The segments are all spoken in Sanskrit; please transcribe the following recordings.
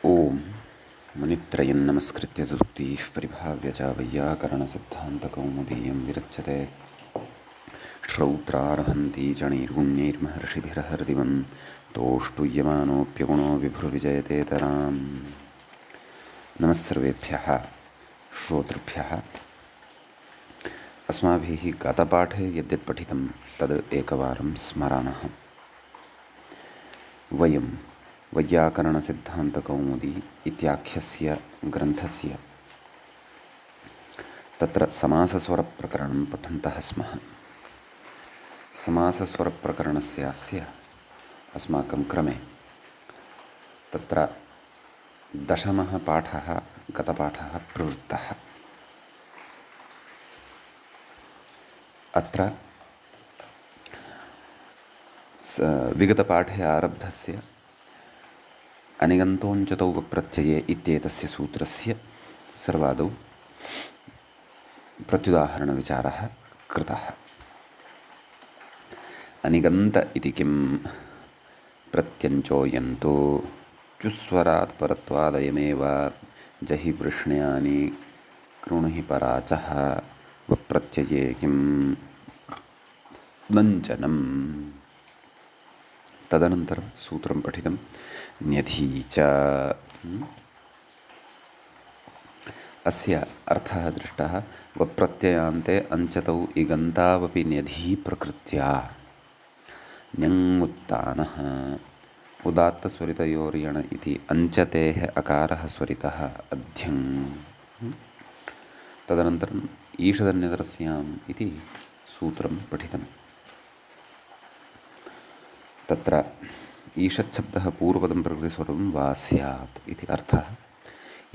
ओम मुनित्रयं नमस्कृत्य तुक्तिः परिभाव्य च वैयाकरणसिद्धान्तकौमुदीयं विरच्यते श्रौत्रार्हन्ति च नैर्गुण्यैर्महर्षिभिरहर्दिवं तोष्टुयमानोऽप्यगुणो विभुर्विजयते तराम्। नमः सर्वेभ्यः श्रोतृभ्यः। अस्माभिः गतपाठे यद्यत् पठितं तद् एकवारं स्मरामः। वयं वैयाकरणसिद्धान्तकौमुदी इत्याख्यस्य ग्रन्थस्य तत्र समासस्वरप्रकरणं पठन्तः स्मः। समासस्वरप्रकरणस्य अस्माकं क्रमे तत्र दशमः पाठः गतपाठः प्रवृत्तः। अत्र विगतपाठे आरब्धस्य अनिगन्तोञ्चतौ प्रत्यये इत्येतस्य सूत्रस्य सर्वादौ प्रत्युदाहरणविचारः कृतः। अनिगन्त इति किं? प्रत्यञ्चो यन्तो चुस्वरात् परत्वादयमेव जहि वृष्ण्यानि कृणुहि पराचः वप्रत्यये किं नञ्चनम्। तदनन्तरं सूत्रं पठितं न्यधी च। अस्य अर्थः दृष्टः। वप्रत्ययान्ते अञ्चतौ इगन्तावपि न्यधी प्रकृत्या न्यङ्मुत्तानः उदात्तस्वरितयोर्यण इति अञ्चतेः अकारः स्वरितः अध्यङ्। तदनन्तरम् ईषदन्यतरस्याम् इति सूत्रं पठितम्। तत्र ईषच्छब्दः पूर्वपदं प्रकृतिस्वरूपं वा स्यात् इति अर्थः।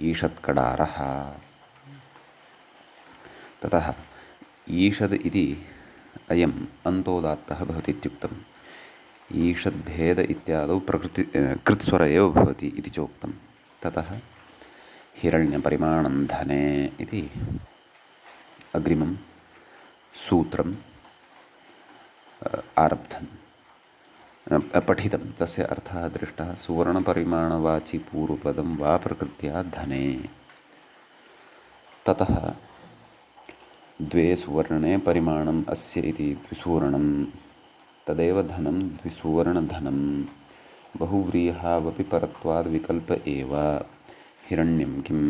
ईषत्कडारः। ततः ईषद् इति अयम् अन्तोदात्तः भवति इत्युक्तम्। ईषद्भेद इत्यादौ कृत्स्वर एव भवति इति चोक्तं। ततः हिरण्यपरिमाणं धने इति अग्रिमं सूत्रम् आरब्धं पठितं। तस्य अर्थः दृष्टः। सुवर्णपरिमाणवाचि पूर्वपदं वा प्रकृत्या धने। ततः द्वे सुवर्णे परिमाणम् अस्य इति द्विसुवर्णं तदेव धनं द्विसुवर्णधनं बहुव्रीहावपि परत्वाद् विकल्प एव हिरण्यं किं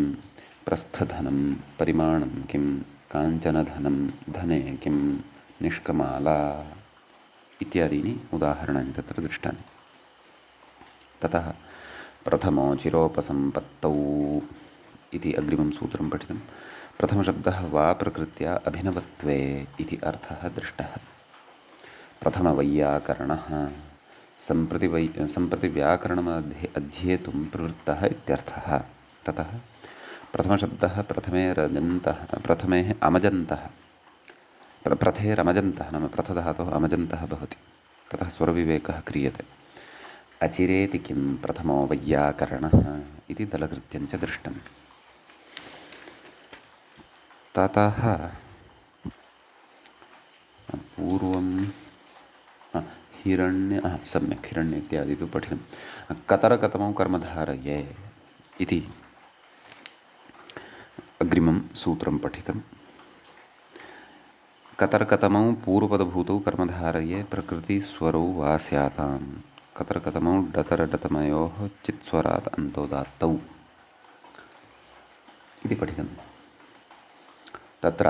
प्रस्थधनं परिमाणं किं काञ्चनधनं धने किं निष्कमाला इत्यादीनि उदाहरणानि तत्र दृष्टानि। ततः प्रथमो चिरोपसम्पत्तौ इति अग्रिमं सूत्रं पठितं। प्रथमशब्दः वा प्रकृत्या अभिनवत्वे इति अर्थः दृष्टः। प्रथमवैयाकरणः सम्प्रति व्याकरणमध्ये अध्येतुं प्रवृत्तः इत्यर्थः। ततः प्रथमशब्दः प्रथमेः अमजन्तः प्रथेरमजन्तः नाम प्रथधातोः अमजन्तः भवति। ततः स्वरविवेकः क्रियते। अचिरेति किं प्रथमो वैयाकरणः इति दलकृत्यं च दृष्टम्। ततः पूर्वं सम्यक् हिरण्य इत्यादि तु पठितं। कतरकतमौ कर्मधारये इति अग्रिमं सूत्रं पठितं। कतरकतमौ पूर्वपदभूतौ कर्मधारये प्रकृतिस्वरौ वा स्याताम्। कतरकतमौ डतरडतमयोः चित्स्वरात् अन्तोदात्तौ इति पठितं। तत्र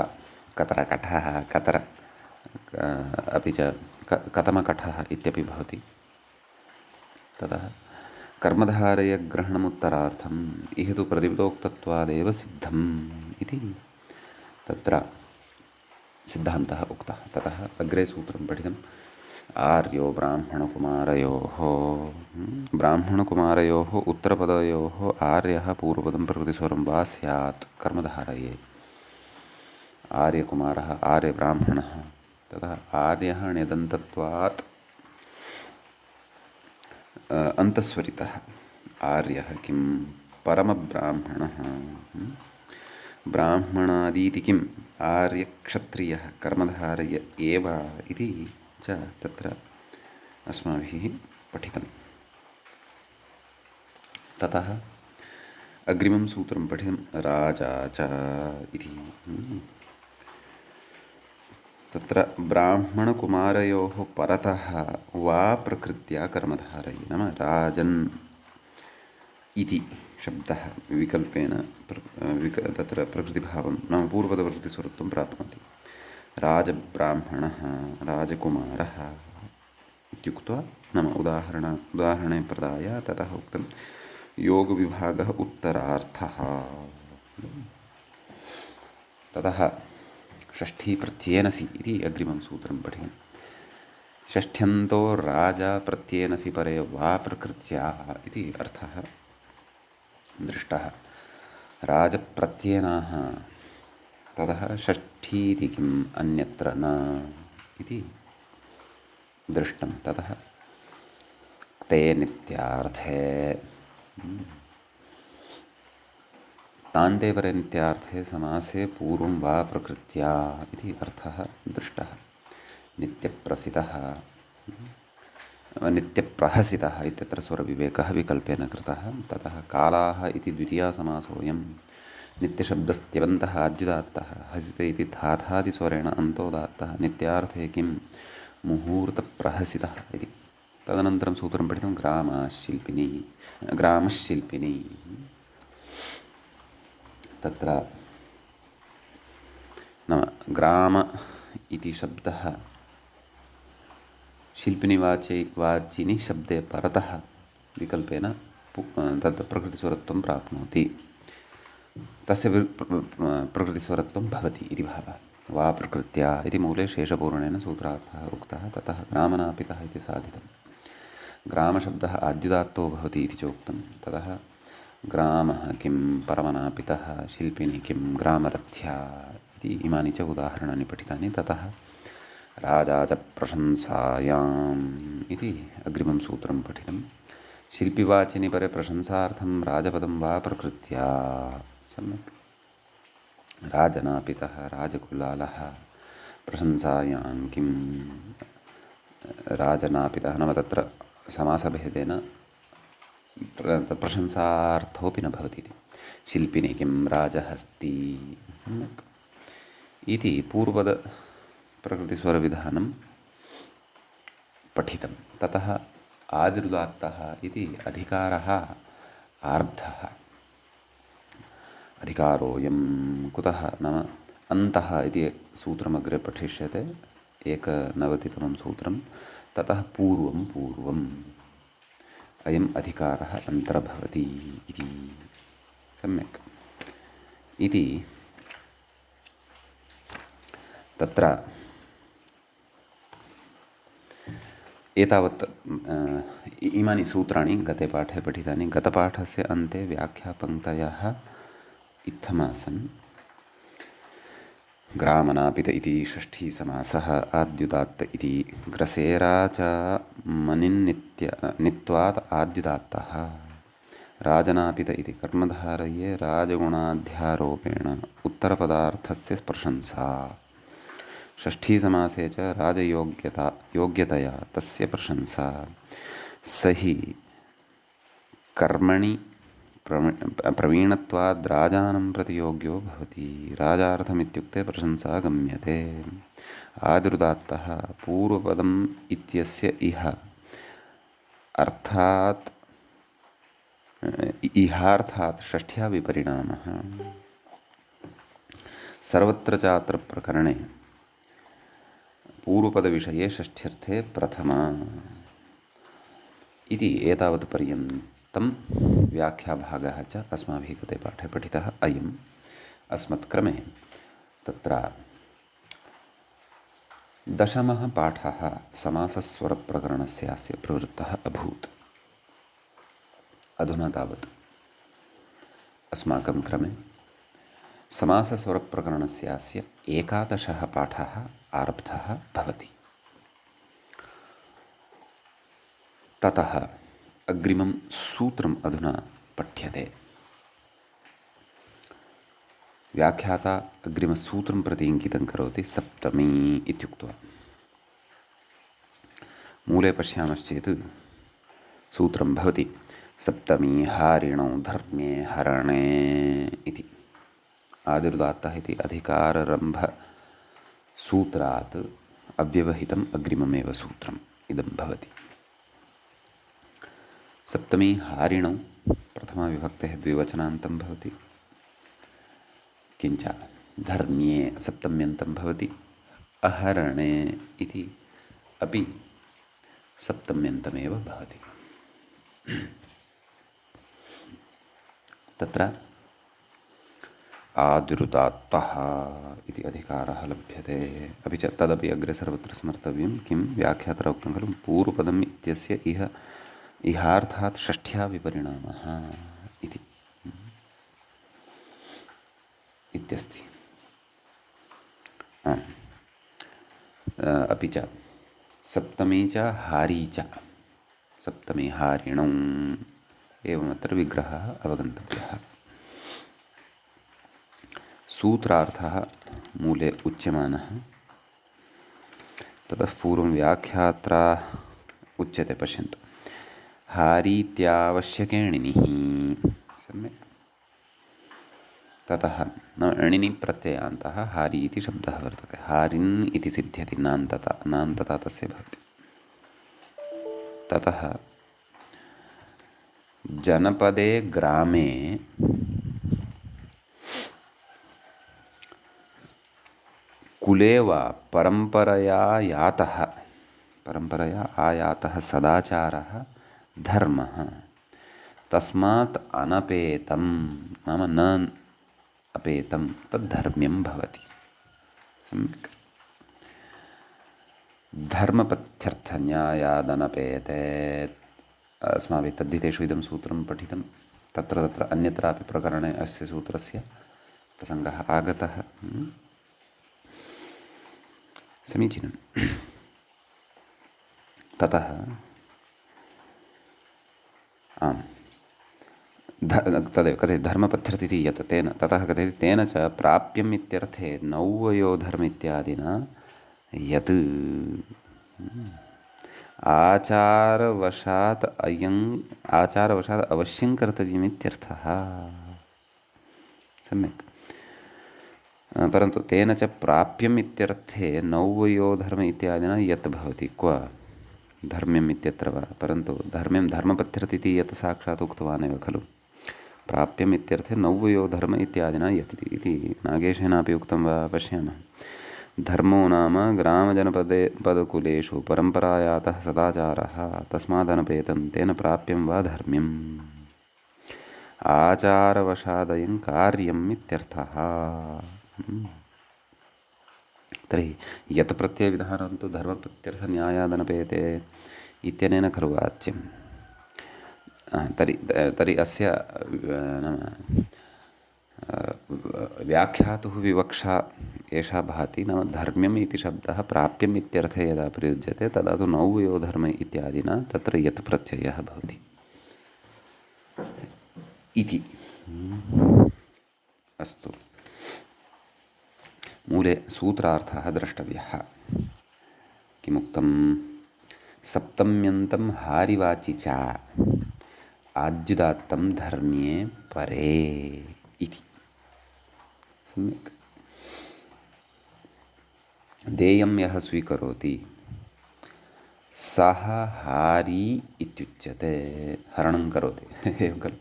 कतरकठः कतर अपि च कतमकठः इत्यपि भवति। ततः कर्मधारयग्रहणमुत्तरार्थम् इह तु प्रतिपदोक्तत्वादेव सिद्धम् इति तत्र सिद्धान्तः उक्तः। ततः अग्रे सूत्रं पठितम् आर्यो ब्राह्मणकुमारयोः उत्तरपदयोः आर्यः पूर्वपदं प्रकृतिस्वरं वा स्यात् कर्मधारये। आर्यकुमारः आर्यब्राह्मणः। ततः आर्यः ण्यदन्तत्वात् अन्तस्वरितः आर्यः किं परमब्राह्मणः ब्राह्मणादीति किम् आर्यक्षत्रियः कर्मधारय एव इति च तत्र अस्माभिः पठितं। ततः अग्रिमं सूत्रं पठितं राजा च इति। तत्र ब्राह्मणकुमारयोः परतः वा प्रकृत्या कर्मधारयी नाम राजन् इति शब्दः विकल्पेन तत्र प्रकृतिभावं नाम पूर्वपदप्रकृतिस्वरत्वं प्राप्नोति। राजब्राह्मणः राजकुमारः इत्युक्त्वा नाम उदाहरणे प्रदाय ततः उक्तं योगविभागः उत्तरार्थः। ततः षष्ठीप्रत्ययेनसि इति अग्रिमं सूत्रं पठितं। षष्ठ्यन्तो राजा प्रत्ययेनसि परे वा प्रकृत्या इति अर्थः दृष्टः। राजप्रत्ययनाः ततः षष्ठी इति किम् अन्यत्र न इति दृष्टं। ततः ते नित्यार्थे तान्ते परे नित्यार्थे समासे पूर्वं वा प्रकृत्या इति अर्थः दृष्टः। नित्यप्रसितः नित्यप्रहसितः इत्यत्र स्वरविवेकः विकल्पेन कृतः। ततः कालाः इति द्वितीयासमासोऽयं नित्यशब्दस्त्यवन्तः आद्युदात्तः हसिते इति धाधादिस्वरेण अन्तोदात्तः नित्यार्थे किं मुहूर्तप्रहसितः इति। तदनन्तरं सूत्रं पठितं ग्रामशिल्पिनी तत्र नाम ग्राम इति शब्दः शिल्पिनिवाचिनि शब्दे परतः विकल्पेन तत् प्रकृतिस्वरत्वं प्राप्नोति। तस्य प्रकृतिस्वरत्वं भवति इति भावः। वा प्रकृत्या इति मूले शेषपूर्णेन सूत्रार्थः उक्तः। ततः ग्रामनापितः इति साधितं। ग्रामशब्दः आद्युदात्तो भवति इति चोक्तं। ततः ग्रामः किं परमनापितः शिल्पिनी किं ग्रामरथ्या इति इमानि च उदाहरणानि पठितानि। ततः राजा च प्रशंसायाम् इति अग्रिमं सूत्रं पठितं। शिल्पिवाचिनि परे प्रशंसार्थं राजपदं वा प्रकृत्या सम्यक्। राजनापितः राजकुलालः प्रशंसायां किं राजनापितः नाम तत्र समासभेदेन प्रशंसार्थोऽपि न भवति इति। शिल्पिनी किं राजहस्ती सम्यक् इति पूर्वपदप्रकृतिस्वरविधानं पठितं। ततः आदिरुदात्तः इति अधिकारः आर्धः। अधिकारोऽयं कुतः नाम अन्तः इति सूत्रमग्रे पठिष्यते 91तमं सूत्रं। ततः पूर्वम् अयम् अधिकारः अन्तर्भवति इति सम्यक् इति तत्र एतावत् इमानि सूत्राणि गते पाठे पठितानि। गतपाठस्य अन्ते व्याख्यापङ्क्तयः इत्थमासन्। ग्रामनापित इति षष्ठी समासः आद्युदात्त इति ग्रसेरा च नित्वात् आद्युदात्तः। राजनापित इति कर्मधारये राजगुणाध्यारोपेण उत्तरपदार्थस्य प्रशंसा। षष्ठी समासे च योग्यतया तस्य प्रशंसा। सहि कर्मणि प्रवीणत्वाद् राजानं प्रति योग्यो भवति। राजार्थमित्युक्ते प्रशंसा गम्यते। आदिरुदात्तः पूर्वपदम् इत्यस्य इह अर्थात् इहार्थात् षष्ठ्या विपरिणामः। सर्वत्र चात्र प्रकरणे पूर्वपदविषये षष्ठ्यर्थे प्रथमा इति एतावत् पर्यन्तं व्याख्याभागः च अस्माभिः गते पाठे पठितः। अयम् अस्मत्क्रमे तत्र 10मः पाठः समासस्वरप्रकरणस्यास्य प्रवृत्तः अभूत्। अधुना तावत् अस्माकं क्रमे समासस्वरप्रकरणस्यास्य 11 पाठः आरब्धः भवति। ततः अग्रिमं सूत्रम् अधुना पठ्यते। व्याख्याता अग्रिमसूत्रं प्रति इङ्गितं करोति सप्तमी इत्युक्त्वा। मूले पश्यामश्चेत् सूत्रं भवति सप्तमी हारिणौ धर्म्ये हरणे इति आदिर्दात्तः इति अधिकाररम्भसूत्रात् अव्यवहितम् अग्रिममेव सूत्रम् इदं भवति। सप्तमी हारिणौ प्रथमाविभक्तेः द्विवचनान्तं भवति, किञ्च धर्म्ये सप्तम्यन्तं भवति, अहरणे इति अपि सप्तम्यन्तमेव भवति। तत्र आदिरुदात्तः इति अधिकारः लभ्यते। अपि च तदपि अग्रे सर्वत्र स्मर्तव्यं, किं व्याख्यात्रा उक्तं खलु पूर्वपदम् इत्यस्य इहार्थात् षष्ठ्या विपरिणामः इति इत्यस्ति। अपि च सप्तमी च हारी च, सप्तमी हारिणौ एवमत्र विग्रहः अवगन्तव्यः। सूत्रार्थः मूले उच्यमानः, ततः पूर्वं व्याख्यात्रा उच्यते, पश्यन्तु। हारीत्यावश्यकेणिनिः, सम्यक्। ततः न अणिनि प्रत्ययान्तः हारी इति शब्दः वर्तते। हारिन् इति सिद्ध्यति, नान्तता तस्य भवति। ततः जनपदे ग्रामे कुले वा परम्परया आयातः सदाचारः धर्मः तस्मात् अनपेतं, नाम न अपेतं तद्धर्म्यं भवति। सम्यक्। धर्मपथ्यर्थन्यायादनपेते, अस्माभिः तद्धितेषु इदं सूत्रं पठितं। तत्र अन्यत्रापि प्रकरणे अस्य सूत्रस्य प्रसङ्गः आगतः। समीचीनं। ततः तदेव कथयति धर्मपथ्यर्थिति यत् तेन, ततः कथयति तेन च प्राप्यम् इत्यर्थे नौवयोधर्म इत्यादिना यत् आचारवशात् अवश्यं कर्तव्यमित्यर्थः। सम्यक्। परन्तु तेन च प्राप्यम् इत्यर्थे नौवयोधर्म इत्यादिना यत् भवति, क्व धर्म्यम् इत्यत्र वा। परन्तु धर्म्यं धर्मपथ्यर्थिति यत् साक्षात् उक्तवानेव खलु। प्राप्यम् इत्यर्थे नौवयोधर्म इत्यादिना यत् इति नागेशेनापि उक्तं वा, पश्यामः। धर्मो नाम ग्रामजनपदकुलेषु परम्परायातः सदाचारः तस्मादनपेतं तेन प्राप्यं वा धर्म्यम् आचारवशादयं कार्यम् इत्यर्थः। तर्हि यत् प्रत्ययविधानं तु धर्मप्रत्यर्थन्यायादनपेते इत्यनेन खलु वाच्यं। तर्हि अस्य नाम व्याख्यातुः विवक्षा एषा भाति, नाम धर्म्यम् इति शब्दः प्राप्यम् इत्यर्थे यदा प्रयुज्यते तदा तु नौवयोधर्म इत्यादिना तत्र यत् प्रत्ययः भवति इति। अस्तु, मूले सूत्रार्थः द्रष्टव्यः। किमुक्तं? सप्तम्यन्तं हारिवाचि च आद्युदात्तं धर्म्ये परे इति। सम्यक्। देयं यः स्वीकरोति सः हारी इत्युच्यते, हरणं करोति। एवं खलु।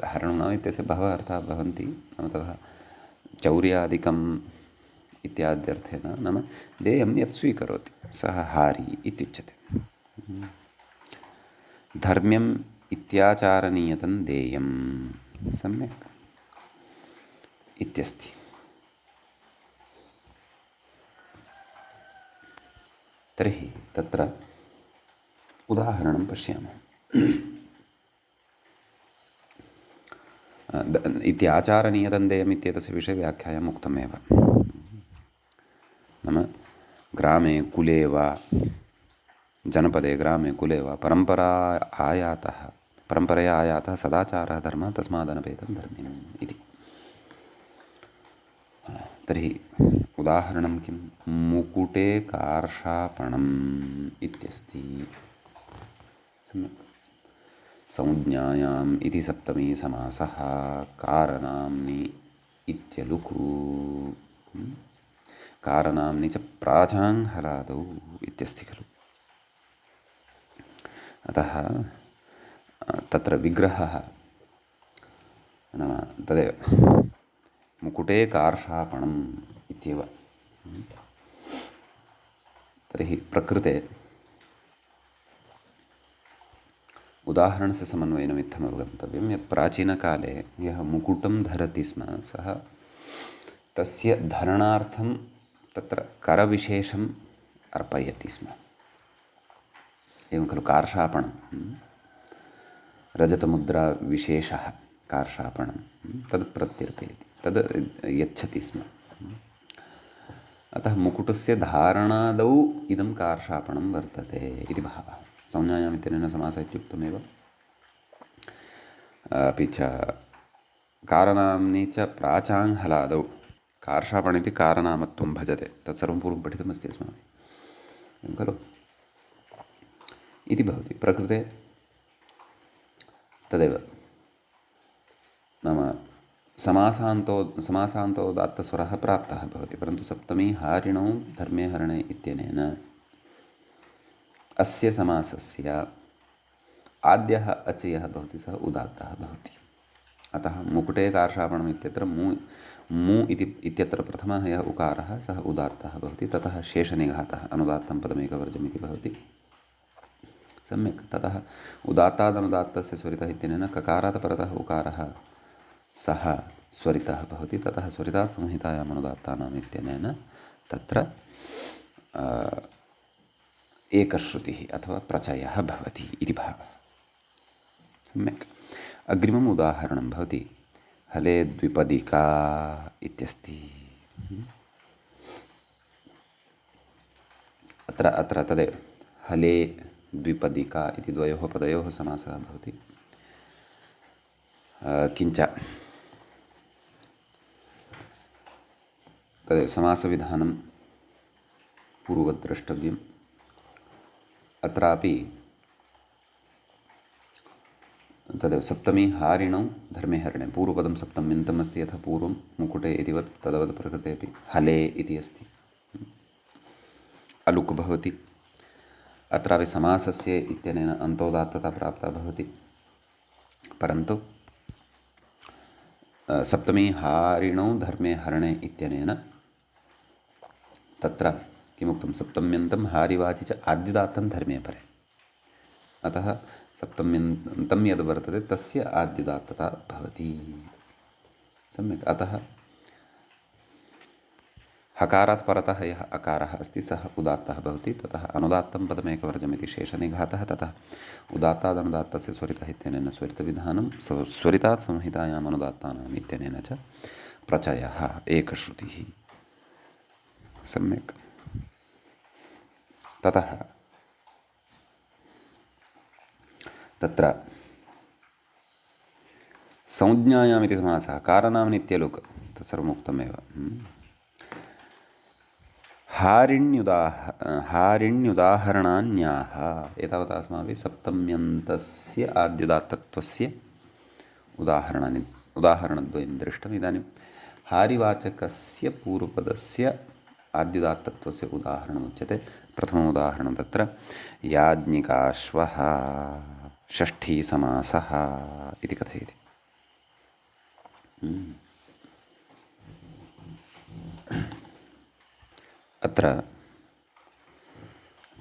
हरणं नाम इत्यस्य बहवः अर्थाः भवन्ति, नाम तथा चौर्यादिकम् इत्याद्यर्थेन, नाम देयं यत् स्वीकरोति सः हारी इत्युच्यते। धर्म्यम् इत्याचारनीयतं देयं, सम्यक् इत्यस्ति। तर्हि तत्र उदाहरणं पश्यामः। इत्याचारनीयतं देयम् इत्येतस्य विषये व्याख्यायाम् उक्तमेव। नाम ग्रामे कुले वा जनपदे ग्रामे कुले वा परम्परया आयातः सदाचारः धर्मः तस्मादनपेतं धर्म्यम् इति। तर्हि उदाहरणं किं? मुकुटे कार्षापणम् इत्यस्ति। सम्यक्। संज्ञायाम् इति सप्तमी समासः कारणाम्नि इत्यलुकु कारणाम्नि च प्राचां हलादौ इत्यस्ति खलु। अतः तत्र विग्रहः नाम तदेव मुकुटे कार्षापणम् इत्येव। तर्हि प्रकृते उदाहरणस्य समन्वयेन इत्थम् अवगन्तव्यं यत् प्राचीनकाले यः मुकुटं धरति स्म सः तस्य धरणार्थं तत्र करविशेषम् अर्पयति स्म। एवं खलु कार्षापणं रजतमुद्राविशेषः कार्षापणं तद् प्रत्यर्पयति, तद् यच्छति स्म। अतः मुकुटस्य धारणादौ इदं कार्षापणं वर्तते इति भावः। संज्ञायाम् इत्यनेन समासः इत्युक्तमेव। अपि च कारणाम्नि च प्राचां हलादौ कार्षापण इति कारनामत्वं भजते, तत्सर्वं पूर्वं पठितमस्ति अस्माभिः एवं खलु इति भवति। प्रकृते तदेव नाम समासान्तोदात्तस्वरः प्राप्तः भवति, परन्तु सप्तमी हारिणौ धर्मे हरणे इत्यनेन अस्य समासस्य आद्यः अचयः भवति, सः उदात्तः भवति। अतः मुकुटे कार्षापणम् इत्यत्र मु इत्यत्र प्रथमः यः उकारः सः उदात्तः भवति, ततः शेषनिघातः अनुदात्तं पदमेकवर्जम् इति भवति। सम्यक्। ततः उदात्तादनुदात्तस्य स्वरितः इत्यनेन ककारात् परतः उकारः सः स्वरितः भवति, ततः स्वरितात् संहितायाम् अनुदात्तानाम् इत्यनेन तत्र एकश्रुतिः अथवा प्रचयः भवति इति भावः। सम्यक्। अग्रिमम् उदाहरणं भवति हले द्विपदिका इत्यस्ति। अत्र तदेव हले द्विपदिका इति द्वयोः पदयोः समासः भवति। किञ्च तदेव समासविधानं पूर्ववत् द्रष्टव्यम्। अत्रापि तदेव सप्तमी हारिणौ धर्मे हरणे पूर्वपदं सप्तम्यन्तम् अस्ति, यथा पूर्वं मुकुटे इतिवत् तदवत् प्रकृते अपि हले इति अस्ति, अलुक् भवति। अत्रापि समासस्य इत्यनेन अन्तोदात्तता प्राप्ता भवति, परन्तु सप्तमी हारिणौ धर्मे हरणे इत्यनेन तत्र किमुक्तं सप्तम्यन्तं हारिवाचि च आद्युदात्तं धर्मे परे। अतः सप्तम्यन्तं यद् वर्तते तस्य आद्युदात्तता भवति। सम्यक्। अतः हकारात् परतः यः अकारः अस्ति सः उदात्तः भवति, ततः अनुदात्तं पदमेकवर्जम् इति शेषनिघातः, ततः उदात्तादनुदात्तस्य स्वरितः इत्यनेन स्वरितविधानं स्वरितात् संहितायाम् अनुदात्तानाम् इत्यनेन च प्रचयः एकश्रुतिः। सम्यक्। ततः तत्र संज्ञायाम् इति समासः कारणाम् इत्यलुक् तत्सर्वमुक्तमेव। हारिण्युदाहरणान्याः एतावता अस्माभिः सप्तम्यन्तस्य आद्युदात्तत्वस्य उदाहरणद्वयं दृष्टम्। इदानीं हारिवाचकस्य पूर्वपदस्य आद्युदात्तत्वस्य उदाहरणमुच्यते। प्रथमम् उदाहरणं तत्र याज्ञिकाश्वः षष्ठी समासः इति कथयति। अत्र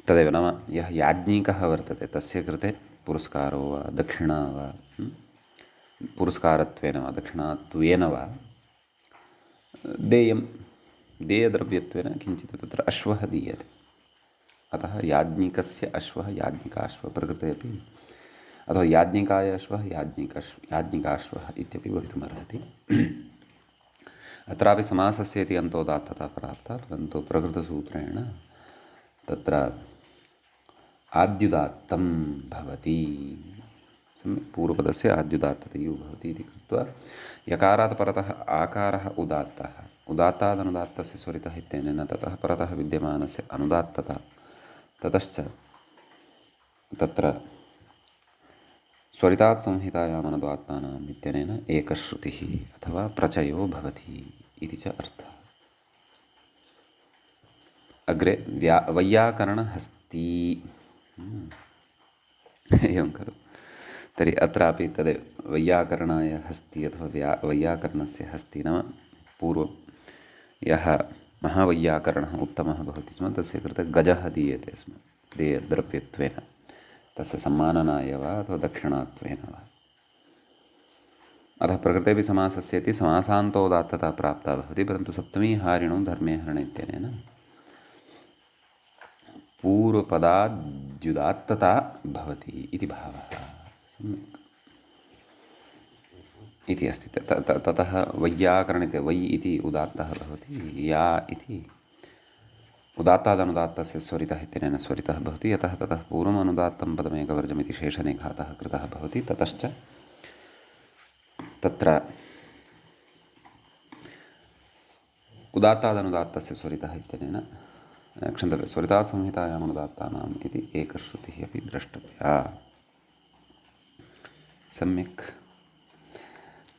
तदेव नाम यः याज्ञिकः वर्तते तस्य कृते पुरस्कारो वा दक्षिणा वा पुरस्कारत्वेन वा दक्षिणात्वेन वा देयद्रव्यत्वेन किञ्चित् तत्र अश्वः दीयते। अतः याज्ञिकस्य अश्वः याज्ञिकाश्वप्रकृते अपि, अथवा याज्ञिकाय अश्वः याज्ञिकाश्वः इत्यपि भवितुमर्हति। अत्रापि समासस्य इति अन्तोदात्तता प्राप्ता, परन्तु प्रकृतसूत्रेण तत्र आद्युदात्तं भवति। सम्यक्। पूर्वपदस्य आद्युदात्ततयो भवति इति कृत्वा यकारात् परतः आकारः उदात्तः, उदात्तादनुदात्तस्य स्वरितः इत्यनेन ततः परतः विद्यमानस्य अनुदात्तता, ततश्च तत्र स्वरितात् संहितायामनुदात्तानाम् इत्यनेन एकश्रुतिः अथवा प्रचयो भवति इति च अर्थः। अग्रे वैयाकरणहस्ती एवं खलु। तर्हि अत्रापि तदेव वैयाकरणाय हस्ति अथवा वैयाकरणस्य हस्ति नाम पूर्वं यः महावैयाकरणः उत्तमः भवति स्म तस्य कृते गजः दीयते स्म देयद्रव्यत्वेन, तस्य सम्माननाय वा अथवा दक्षिणात्वेन वा। अतः प्रकृतेपि समासस्य इति समासान्तोदात्तता प्राप्ता भवति, परन्तु सप्तमी हारिणो धर्मे हरणे इत्यनेन पूर्वपदाद्युदात्तता भवति इति भावः इति अस्ति। ततः वैयाकरणिते वै इति उदात्तः भवति, या इति उदात्तादनुदात्तस्य स्वरितः इत्यनेन स्वरितः भवति। यतः ततः पूर्वम् अनुदात्तं पदमेकवर्जमिति शेषनिघातः कृतः भवति। ततश्च तत्र उदात्तादनुदात्तस्य स्वरितः इत्यनेन क्षन्तव्य स्वरितात् संहितायामनुदात्तानाम् इति एकश्रुतिः अपि द्रष्टव्या। सम्यक्।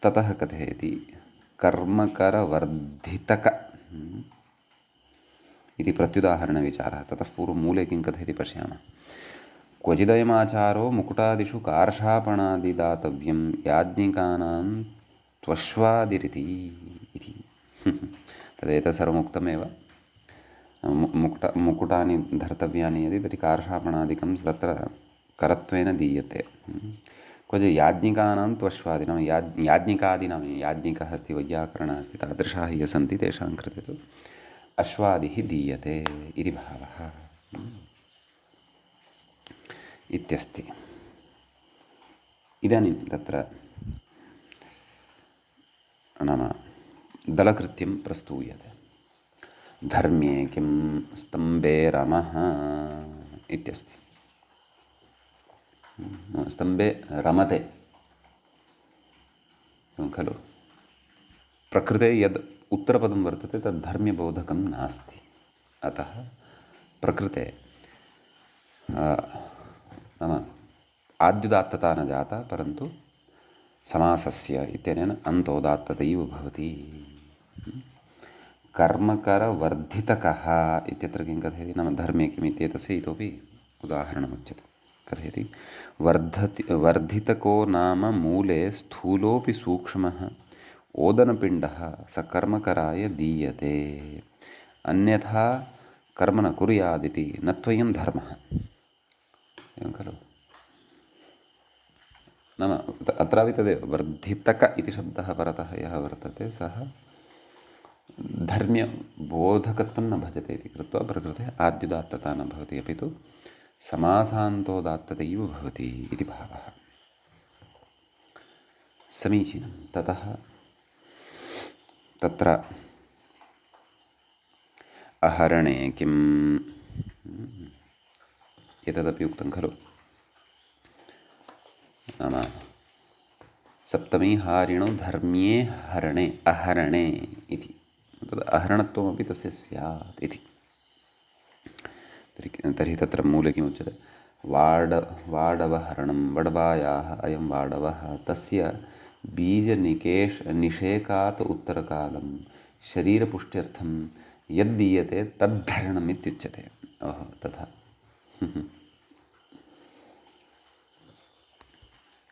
ततः कथयति कर्मकरवर्धितक इति प्रत्युदाहरणविचारः। ततः पूर्वं मूले किं कथयति पश्यामः। क्वचिदयमाचारो मुकुटादिषु कार्षापणादिदातव्यं याज्ञिकानां त्वश्वादिरिति इति। तदेतत् सर्वमुक्तमेव। मुकुटानि धर्तव्यानि यदि तर्हि कार्षापणादिकं तत्र करत्वेन दीयते। क्वचि याज्ञिकानां त्वश्वादिनां याज्ञिकादीनां याज्ञिकः अस्ति वैयाकरणः अस्ति तादृशाः ये सन्ति तेषां कृते तु अश्वादिः दीयते इति भावः इत्यस्ति। इदानीं तत्र नाम दलकृत्यं प्रस्तूयते। धर्म्ये किं स्तम्भे रमः इत्यस्ति। स्तम्भे रमते खलु। प्रकृते यद् उत्तरपदं वर्तते तद् धर्म्यबोधकं नास्ति। अतः प्रकृते नाम आद्युदात्तता न जाता, परन्तु समासस्य इत्यनेन अन्तोदात्ततैव भवति। कर्मकरवर्धितकः इत्यत्र किं कथयति नाम धर्मे किम् इत्येतस्य इतोपि उदाहरणमुच्यते। कथयति वर्धितको नाम मूले स्थूलोऽपि सूक्ष्मः ओदनपिण्डः स कर्मकराय दीयते, अन्यथा कर्म न कुर्यादिति न त्वयं धर्मः। एवं खलु। नाम अत्रापि तदेव वर्धितक इति शब्दः परतः यः वर्तते सः धर्म्यबोधकत्वं न भजते इति कृत्वा प्रकृते आद्युदात्तता न भवति, अपि तु समासान्तोदात्ततैव भवति इति भावः। समीचीनं। ततः तत्र अहरणे किम् एतदपि उक्तं खलु। नाम सप्तमी हारिणो धर्म्ये हरणे अहरणे इति तद् अहरणत्वमपि तस्य स्यात् इति। तर्हि तत्र मूले किमुच्यते वाडवहरणं वडवायाः अयं वाडवः तस्य निषेकात् उत्तरकालं शरीरपुष्ट्यर्थं यद्दीयते तद्धरणम् इत्युच्यते। ओहो तथा।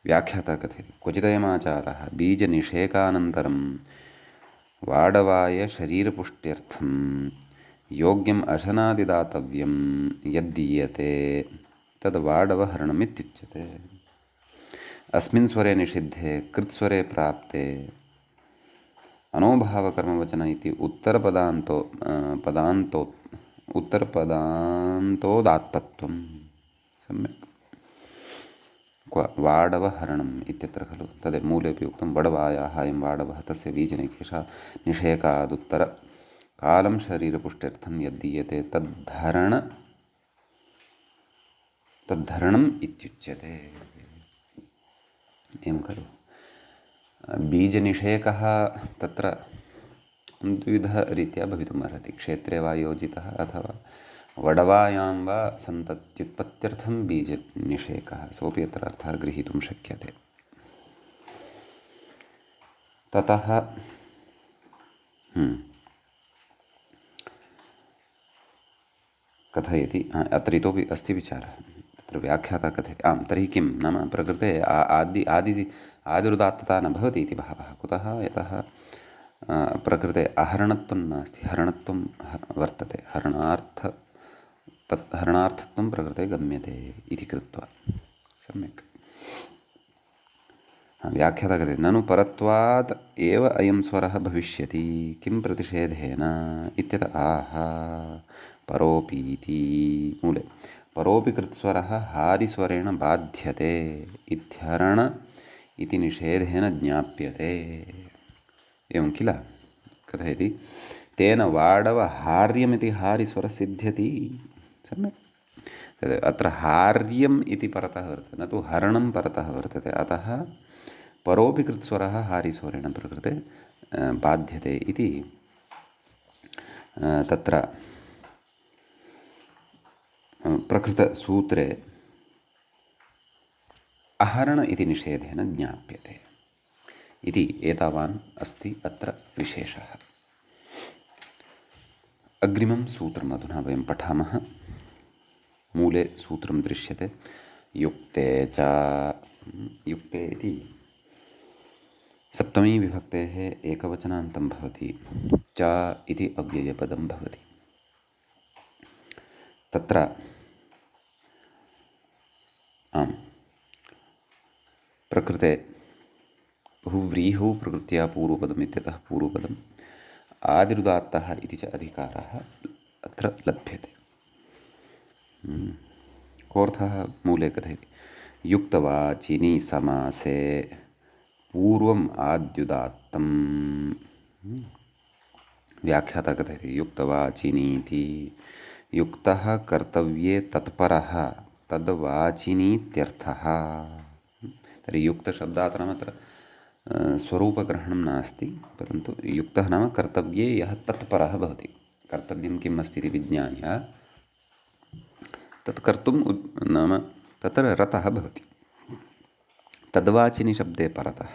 व्याख्याता कथयति क्वचिदयमाचारः बीजनिषेकानन्तरं वाडवाय शरीरपुष्ट्यर्थं योग्यम् अशनादिदातव्यं यद्दीयते तद् वाडवहरणम् इत्युच्यते। अस्मिन् स्वरे निषिद्धे कृत्स्वरे प्राप्ते अनोभावकर्मवचन इति उत्तरपदान्तोदात्तत्वं। सम्यक्। वाडवहरणम् इत्यत्र खलु तद् मूलेपि उक्तं वडवायाः अयं वाडवः तस्य बीजनिषेकादुत्तरकालं शरीरपुष्ट्यर्थं यद्दीयते तद्धरणम् इत्युच्यते। एवं खलु। बीजनिषेकः तत्र द्विविधरीत्या भवितुम् अर्हति। क्षेत्रे वा योजितः अथवा वडवायां वा सन्तत्युत्पत्त्यर्थं बीजनिषेकः सोऽपि अत्र अर्थः गृहीतुं शक्यते। ततः कथयति अत्र इतोपि अस्ति विचारः, तत्र व्याख्याता कथयति। आं तर्हि किं नाम प्रकृते आदिरुदात्तता न भवति इति भावः। कुतः? यतः प्रकृते अहरणत्वं नास्ति, हरणत्वं वर्तते। हरणार्थत्वं प्रकृते गम्यते इति कृत्वा सम्यक् व्याख्याता कथयति। ननु परत्वात् एव अयं स्वरः भविष्यति किं प्रतिषेधेन इत्यतः आह परोपीति मूले परोपि कृत्स्वरः हारिस्वरेण बाध्यते इत्यरण इति निषेधेन ज्ञाप्यते। एवं किल? कथयति तेन वाडवहार्यमिति हारिस्वरः सिद्ध्यति। सम्यक्। अत्र हार्यम् इति परतः वर्तते, न तु हरणं परतः वर्तते। अतः परोपि कृत्स्वरः हारिस्वरेण प्रकृते बाध्यते इति तत्र प्रकृतसूत्रे अहरण इति निषेधेन ज्ञाप्यते इति एतावान् अस्ति अत्र विशेषः। अग्रिमं सूत्रम् अधुना वयं पठामः। मूले सूत्रं दृश्यते युक्ते च। युक्ते इति सप्तमी विभक्तेः एकवचनान्तं भवति, च इति अव्ययपदं भवति। तत्र आम् प्रकृते बहुव्रीहौ प्रकृत्या पूर्वपदम् इत्यतः पूर्वपदम् आदिरुदात्तः इति च अधिकारः अत्र लभ्यते। कोऽर्थः? मूले कथयति युक्तवाचिनि समासे पूर्वम् आद्युदात्तं। व्याख्याता कथयति युक्तवाचिनीति युक्तः कर्तव्ये तत्परः तद्वाचिनीत्यर्थः। तर्हि युक्तशब्दात् नाम अत्र स्वरूपग्रहणं नास्ति, परन्तु युक्तः नाम कर्तव्ये यः तत्परः भवति। कर्तव्यं किम् अस्ति इति विज्ञाय तत् कर्तुं नाम तत्र रतः भवति। तद्वाचिनि शब्दे परतः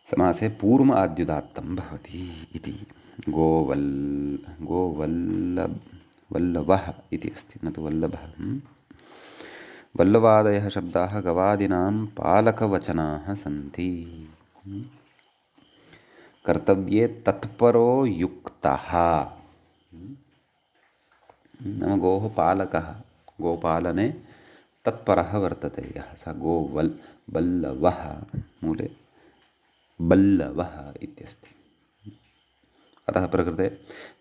समासे पूर्वम् आद्युदात्तं भवति इति। वल्लभः इति अस्ति, न तु वल्लभः। वल्लवादयः शब्दाः गवादीनां पालकवचनाः सन्ति। कर्तव्ये तत्परो युक्तः नाम गोः पालकः, गोपालने तत्परः वर्तते यः स बल्लवः। मूले बल्लवः इत्यस्ति। अतः प्रकृते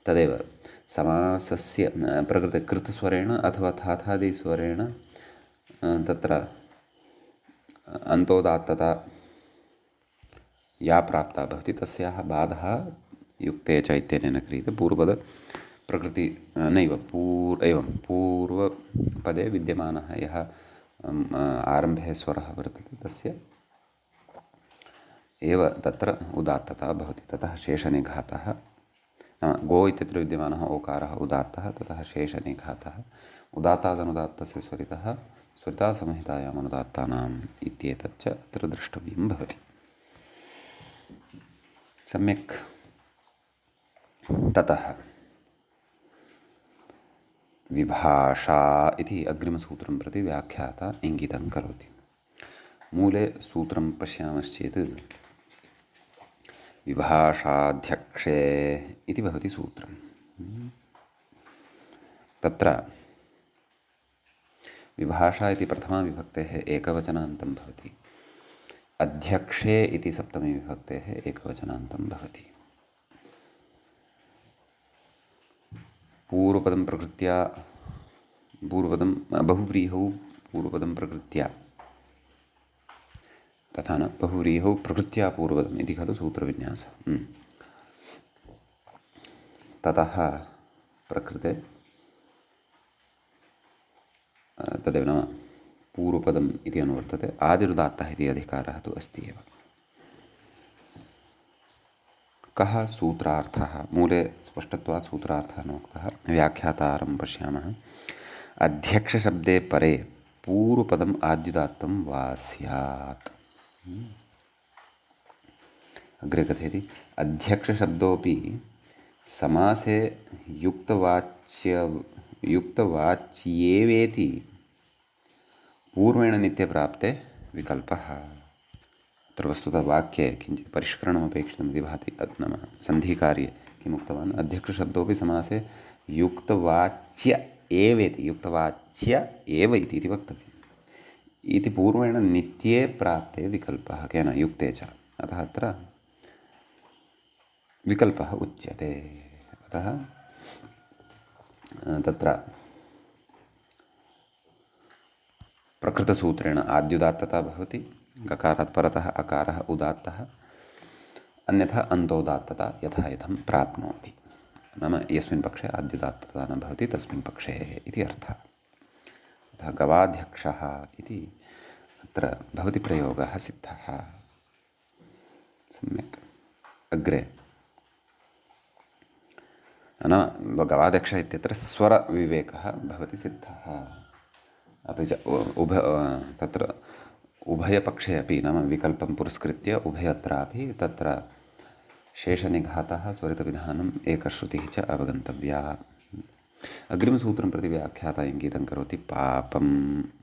तदेव समासस्य प्रकृते कृतस्वरेण अथवा थाथादिस्वरेण तत्र अन्तोदात्तता या प्राप्ता भवति तस्याः बाधः युक्ते च इत्यनेन क्रियते। पूर्वपद प्रकृति नैव एवं पूर्वपदे विद्यमानः यः आरम्भे स्वरः वर्तते तस्य एव तत्र उदात्तता भवति। ततः शेषनिघातः नाम गो इत्यत्र विद्यमानः ओकारः उदात्तः, ततः शेषनिघातः उदात्तादनुदात्तस्य स्वरितासंहितायाम् अनुदात्तानाम् इत्येतच्च अत्र द्रष्टव्यं भवति। सम्यक्। ततः विभाषा इति अग्रिमसूत्रं प्रति व्याख्याता इङ्गितं करोति। मूले सूत्रं पश्यामश्चेत् विभाषाध्यक्षे इति भवति सूत्रं। तत्र विभाषा इति प्रथमा विभक्तेः एकवचनान्तं भवति, अध्यक्षे इति सप्तमी विभक्तेः एकवचनान्तं भवति। पूर्वपदं प्रकृत्या पूर्वपदं बहुव्रीहौ पूर्वपदं प्रकृत्या तथा न बहुव्रीहौ प्रकृत्या पूर्वपदम् इति खलु सूत्रविन्यासः। ततः प्रकृते तदेव नाम पूर्वपदम् इति अनुवर्तते। आदिरुदात्तः इति अधिकारः तु अस्ति एव। कः सूत्रार्थः मूले स्पष्टत्वात् सूत्रार्थः नोक्तः व्याख्यातारं पश्यामः अध्यक्षशब्दे परे पूर्वपदम् आद्युदात्तं वा स्यात् अग्रे कथयति अध्यक्षशब्दोऽपि समासे युक्तवाच्येवेति पूर्वेण नित्यप्राप्ते विकल्पः अत्र वस्तुतः वाक्ये किञ्चित् परिष्करणमपेक्षितमिति भाति नाम सन्धिकार्ये किम् उक्तवान् अध्यक्षशब्दोऽपि समासे युक्तवाच्य एवेति युक्तवाच्य एव इति वक्तव्यम् इति पूर्वेण नित्ये प्राप्ते विकल्पः केन युक्ते च अतः अत्र विकल्पः उच्यते अतः तत्र प्रकृतसूत्रेण आद्युदात्तता भवति गकारात् परतः अकारः उदात्तः अन्यथा अन्तोदात्तता यथा यथं प्राप्नोति नाम यस्मिन् पक्षे आद्युदात्तता न भवति तस्मिन् पक्षे इति अर्थः अतः गवाध्यक्षः इति अत्र भवति प्रयोगः सिद्धः सम्यक् अग्रे नाम गवाध्यक्षः इत्यत्र स्वरविवेकः भवति सिद्धः अपि च तत्र उभयपक्षे अपि नाम विकल्पं पुरस्कृत्य उभयत्रापि तत्र शेषनिघातः स्वरितविधानम् एकश्रुतिः च अवगन्तव्या अग्रिमसूत्रं प्रति व्याख्याता इङ्गितं करोति पापं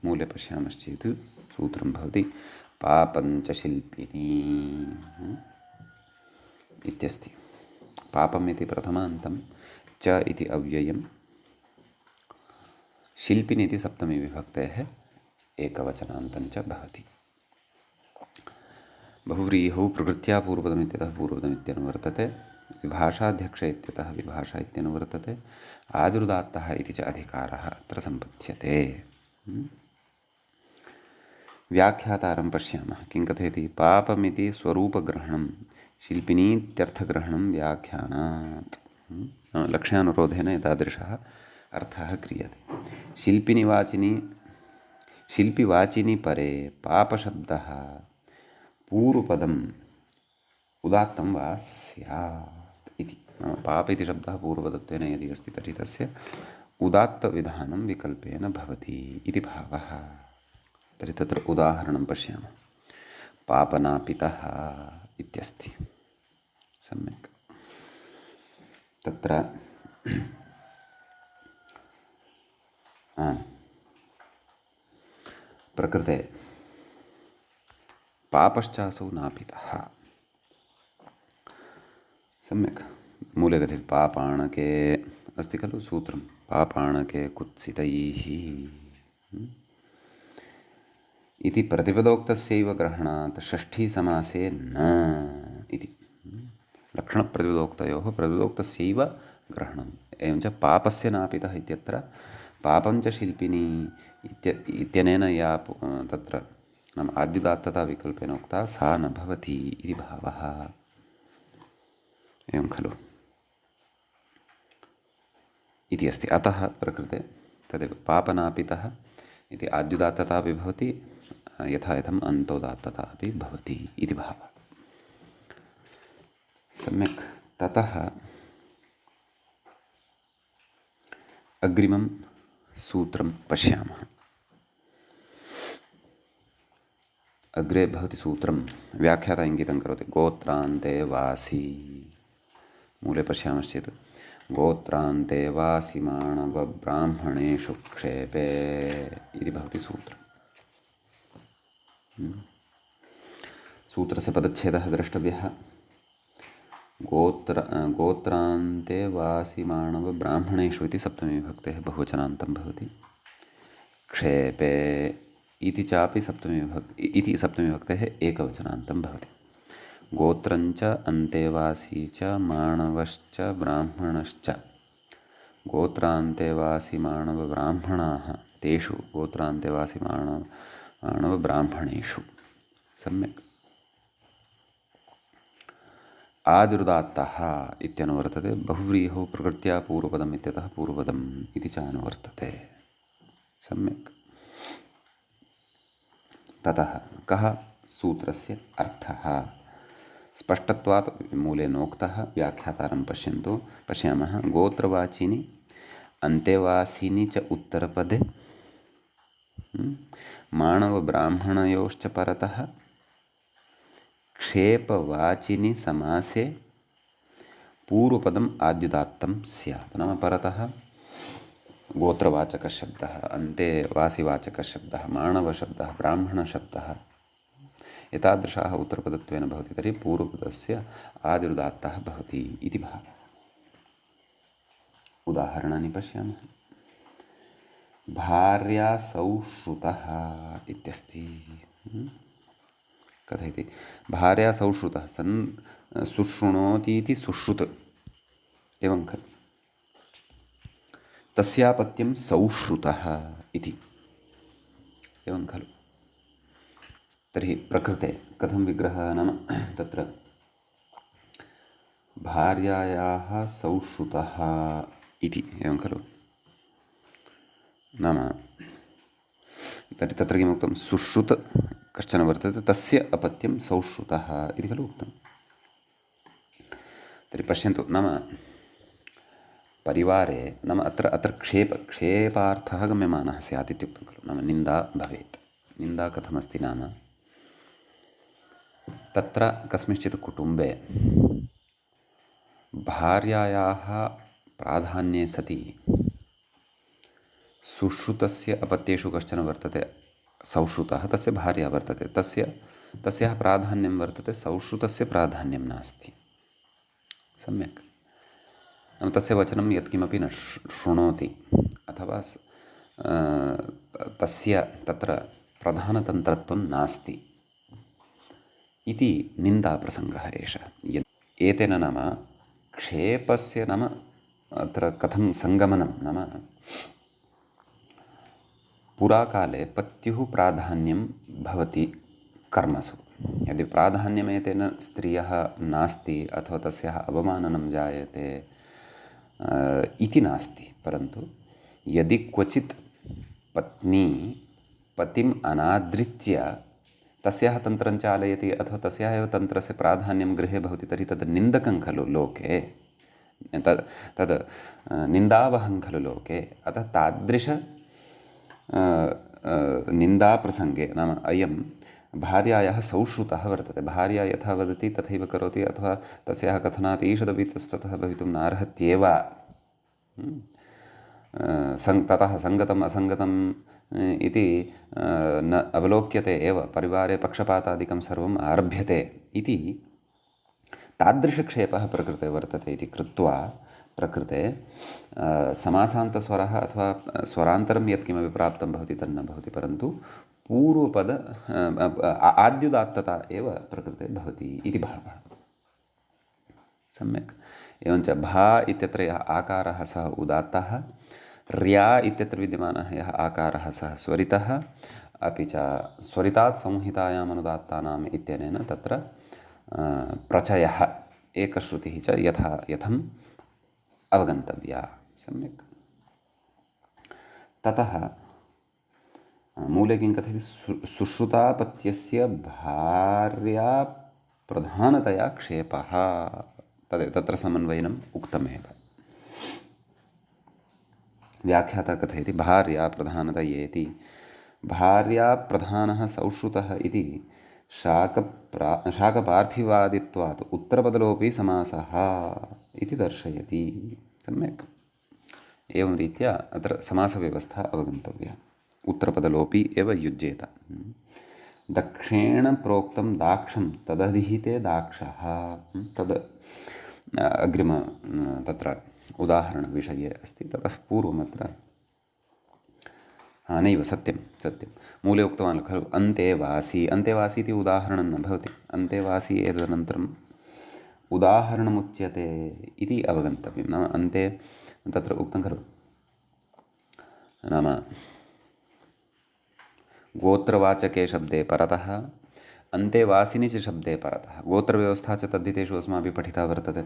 मूले पश्यामश्चेत् सूत्रं भवति पापञ्च शिल्पिनी इत्यस्ति पापम् इति प्रथमान्तं च इति अव्ययं शिल्पिनी इति सप्तमी विभक्तेः एकवचनान्तं च भवति बहुव्रीहौ प्रकृत्या पूर्वपदमित्यतः पूर्वपदमित्यनुवर्तते विभाषाध्यक्ष इत्यतः विभाषा इत्यनुवर्तते आदिरुदात्तः इति च अधिकारः अत्र सम्पद्यते व्याख्यातारं पश्यामः किं कथयति पापमिति स्वरूपग्रहणं शिल्पिनीत्यर्थग्रहणं व्याख्यानात् लक्ष्यानुरोधेन एतादृशः अर्थः क्रियते शिल्पिवाचिनि परे पापशब्दः पूर्वपदम् उदात्तं वा स्यात् इति नाम पाप इति शब्दः पूर्वपदत्वेन यदि अस्ति तर्हि तस्य उदात्तविधानं विकल्पेन भवति इति भावः तर्हि तत्र उदाहरणं पश्यामः पापनापितः इत्यस्ति सम्यक् तत्र प्रकृते पापश्चासौ नापितः सम्यक् मूले कथित पापाणके अस्ति खलु सूत्रं पापाणके कुत्सितैः इति प्रतिपदोक्तस्यैव ग्रहणात् षष्ठीसमासे न इति लक्षणप्रतिपदोक्तयोः प्रतिपदोक्तस्यैव ग्रहणम् एवं च पापस्य नापितः इत्यत्र पापं च शिल्पिनी इत्यनेन या तत्र नाम आद्युदात्तता विकल्पेन उक्ता सा न भवति इति भावः एवं खलु इति अस्ति अतः प्रकृते तदेव पापनापितः इति आद्युदात्तता अपि भवति यथा यथम् अन्तोदात्तता अपि भवति इति भावः सम्यक् ततः अग्रिमं सूत्रं पश्यामः अग्रे भवति सूत्रं व्याख्याता इङ्गितं करोति गोत्रान्ते वासी मूले पश्यामश्चेत् गोत्रान्ते वासी माणवब्राह्मणेषु क्षेपे इति भवति सूत्रम् सूत्रस्य पदच्छेदः द्रष्टव्यः गोत्रान्ते वासी माणवब्राह्मणेषु इति सप्तमीविभक्तेः बहुवचनान्तं भवति क्षेपे इति चापि सप्तमीविभक्तेः एकवचनान्तं भवति गोत्रञ्च अन्तेवासी च माणवश्च ब्राह्मणश्च गोत्रान्तेवासी माणवब्राह्मणाः तेषु गोत्रान्तेवासी माणवब्राह्मणेषु सम्यक् आदिरुदात्तः इत्यनुवर्तते बहुव्रीहौ प्रकृत्या पूर्वपदम् इत्यतः पूर्वपदम् इति च अनुवर्तते सम्यक् ततः कः सूत्रस्य अर्थः स्पष्टत्वात् मूले नोक्तः व्याख्यातारं पश्यामः गोत्रवाचिनि अन्तेवासिनि च उत्तरपदे माणवब्राह्मणयोश्च परतः क्षेपवाचिनि समासे पूर्वपदम् आद्युदात्तं स्यात्। नाम परतः गोत्रवाचकशब्दः, अन्ते वासिवाचकशब्दः, माणवशब्दः, ब्राह्मणशब्दः एतादृशाः उत्तरपदत्वेन भवति तर्हि पूर्वपदस्य आदिरुदात्तः भवति इति भावः। उदाहरणानि पश्यामः। भार्या सौश्रुतः इत्यस्ति। कथयति भार्या सौश्रुतः सन् सुशृणोति इति सुश्रुत एवं खलु। तस्यापत्यं सौश्रुतः इति एवं खलु। तर्हि प्रकृते कथं विग्रहः नाम तत्र भार्यायाः सौश्रुतः इति एवं खलु। नाम तर्हि तत्र किमुक्तं सुश्रुत कश्चन वर्तते तस्य अपत्यं सौश्रुतः इति खलु उक्तं। तर्हि पश्यन्तु नाम परिवारे नाम अत्र क्षेपार्थः गम्यमानः स्यात् इत्युक्तं खलु। नाम निन्दा भवेत्। निन्दा कथमस्ति नाम तत्र कस्मिंश्चित् कुटुम्बे भार्यायाः प्राधान्ये सति सुश्रुतस्य अपत्येषु कश्चन वर्तते सौश्रुतः, तस्य भार्या वर्तते, तस्याः प्राधान्यं वर्तते, सौश्रुतस्य प्राधान्यं नास्ति। सम्यक्। नाम तस्य वचनं यत्किमपि न शृणोति अथवा तस्य तत्र प्रधानतन्त्रत्वं नास्ति इति निन्दाप्रसङ्गः एषः। एतेन नाम क्षेपस्य नाम अत्र कथं सङ्गमनं नाम पुराकाले पत्युः प्राधान्यं भवति कर्मसु। यदि प्राधान्यमेतेन स्त्रियः नास्ति अथवा तस्याः अवमाननं जायते इति नास्ति, परन्तु यदि क्वचित् पत्नी पतिम् अनादृत्य तस्याः तन्त्रं चालयति अथवा तस्याः एव तन्त्रस्य प्राधान्यं गृहे भवति तर्हि तद् निन्दकं खलु लोके, तद् निन्दावहं खलु लोके। अतः तादृश निन्दाप्रसङ्गे नाम अयं भार्यायाः सौश्रुतः वर्तते। भार्या यथा वदति तथैव करोति अथवा तस्याः कथनात् ईषदपि तस्ततः भवितुं नार्हत्येव। ततः सङ्गतम् असङ्गतम् इति न अवलोक्यते एव, परिवारे पक्षपातादिकं सर्वम् आरभ्यते इति तादृशक्षेपः प्रकृते वर्तते इति कृत्वा प्रकृते समासान्तस्वरः अथवा स्वरान्तरं यत्किमपि प्राप्तं भवति तन्न भवति, परन्तु पूर्वपद आद्युदात्तता एव प्रकृते भवति इति भावः। सम्यक्। एवञ्च भा इत्यत्र यः आकारः सः उदात्तः, र्या इत्यत्र विद्यमानः यः आकारः सः स्वरितः, अपि च स्वरितात् संहितायाम् अनुदात्तानाम् इत्यनेन तत्र प्रचयः एकश्रुतिः च यथम् अवगन्तव्या। सम्यक्। ततः मूले किं कथयति सुश्रुतापत्यस्य भार्या प्रधानतया क्षेपः तदेव तत्र समन्वयनम् उक्तमेव। व्याख्याता कथयति भार्या प्रधानतयेति भार्या प्रधानः सौश्रुतः इति शाकपार्थिवादित्वात् उत्तरपदलोपी समासः इति दर्शयति। सम्यक्। एवं रीत्या अत्र समासव्यवस्था अवगन्तव्या। उत्तरपदलोपी एव युज्येत। दक्षेण प्रोक्तं दाक्षं तदधिहिते दाक्षः तद् अग्रिम तत्र उदाहरणविषये अस्ति। ततः पूर्वमत्र नैव सत्यं मूले उक्तवान् खलु अन्तेवासी इति उदाहरणं न भवति। अन्तेवासी एतदनन्तरम् उदाहरणमुच्यते इति अवगन्तव्यं। नाम अन्ते तत्र उक्तं खलु नाम गोत्रवाचके शब्दे परतः अन्तेवासिनि च शब्दे परतः गोत्रव्यवस्था च तद्धितेषु अस्माभिः पठिता वर्तते।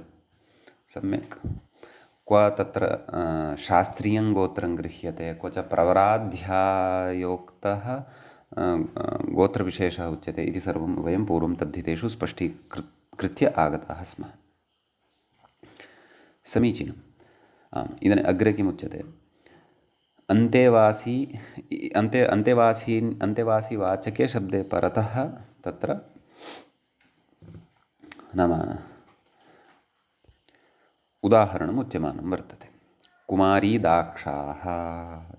सम्यक्। क्व तत्र शास्त्रीयं गोत्रं गृह्यते, क्व च प्रवराध्यायोक्तः गोत्रविशेषः उच्यते इति सर्वं वयं पूर्वं तद्धितेषु स्पष्टीकृत्य कृत्य आगताः स्मः। समीचीनम्। आम्, इदानीम् अग्रे किमुच्यते? अन्तेवासी अन्तेवासीवाचके शब्दे परतः तत्र नाम उदाहरणम् उच्यमानं वर्तते। कुमारी दाक्षाः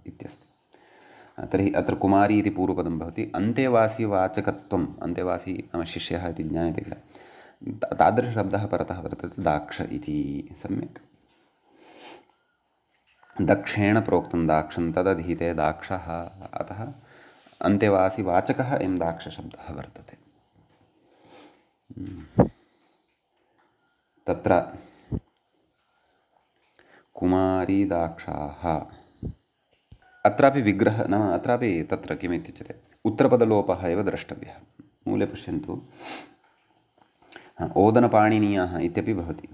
इत्यस्ति। तर्हि अत्र कुमारी इति पूर्वपदं भवति। अन्तेवासीवाचकत्वम्, अन्तेवासी नाम शिष्यः इति ज्ञायते किल, तादृशशब्दः परतः वर्तते दाक्ष इति। सम्यक्। दक्षेण प्रोक्तं दाक्षं तदधीते दाक्षः, अतः अन्तेवासीवाचकः अयं दाक्षशब्दः वर्तते। तत्र कुमारी दाक्षाः अत्रापि विग्रहः नाम अत्रापि तत्र किमित्युच्यते, उत्तरपदलोपः एव द्रष्टव्यः। मूले पश्यन्तु, ओदनपाणिनीयाः इत्यपि भवति।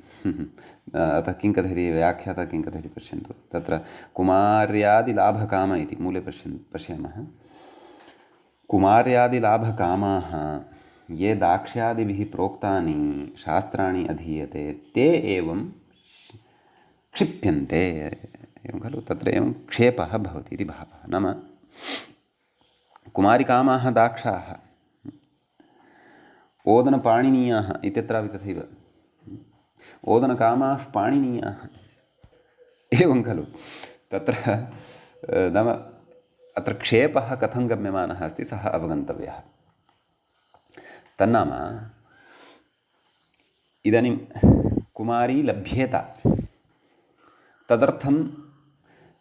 अतः किं कथयति, व्याख्यातः किं कथयति पश्यन्तु। तत्र कुमार्यादिलाभकाम इति मूले पश्यामः। कुमार्यादिलाभकामाः ये दाक्ष्यादिभिः प्रोक्तानि शास्त्राणि अधीयते ते एवं क्षिप्यन्ते, एवं खलु। तत्र एवं क्षेपः भवति इति भावः। नाम कुमारिकामाः दाक्षाः ओदनपाणिनीयाः इत्यत्रापि तथैव, ओदनकामाः पाणिनीयाः, एवं खलु। तत्र नाम अत्र क्षेपः कथं गम्यमानः अस्ति सः अवगन्तव्यः। तन्नाम इदानीं कुमारी लभ्येत, तदर्थं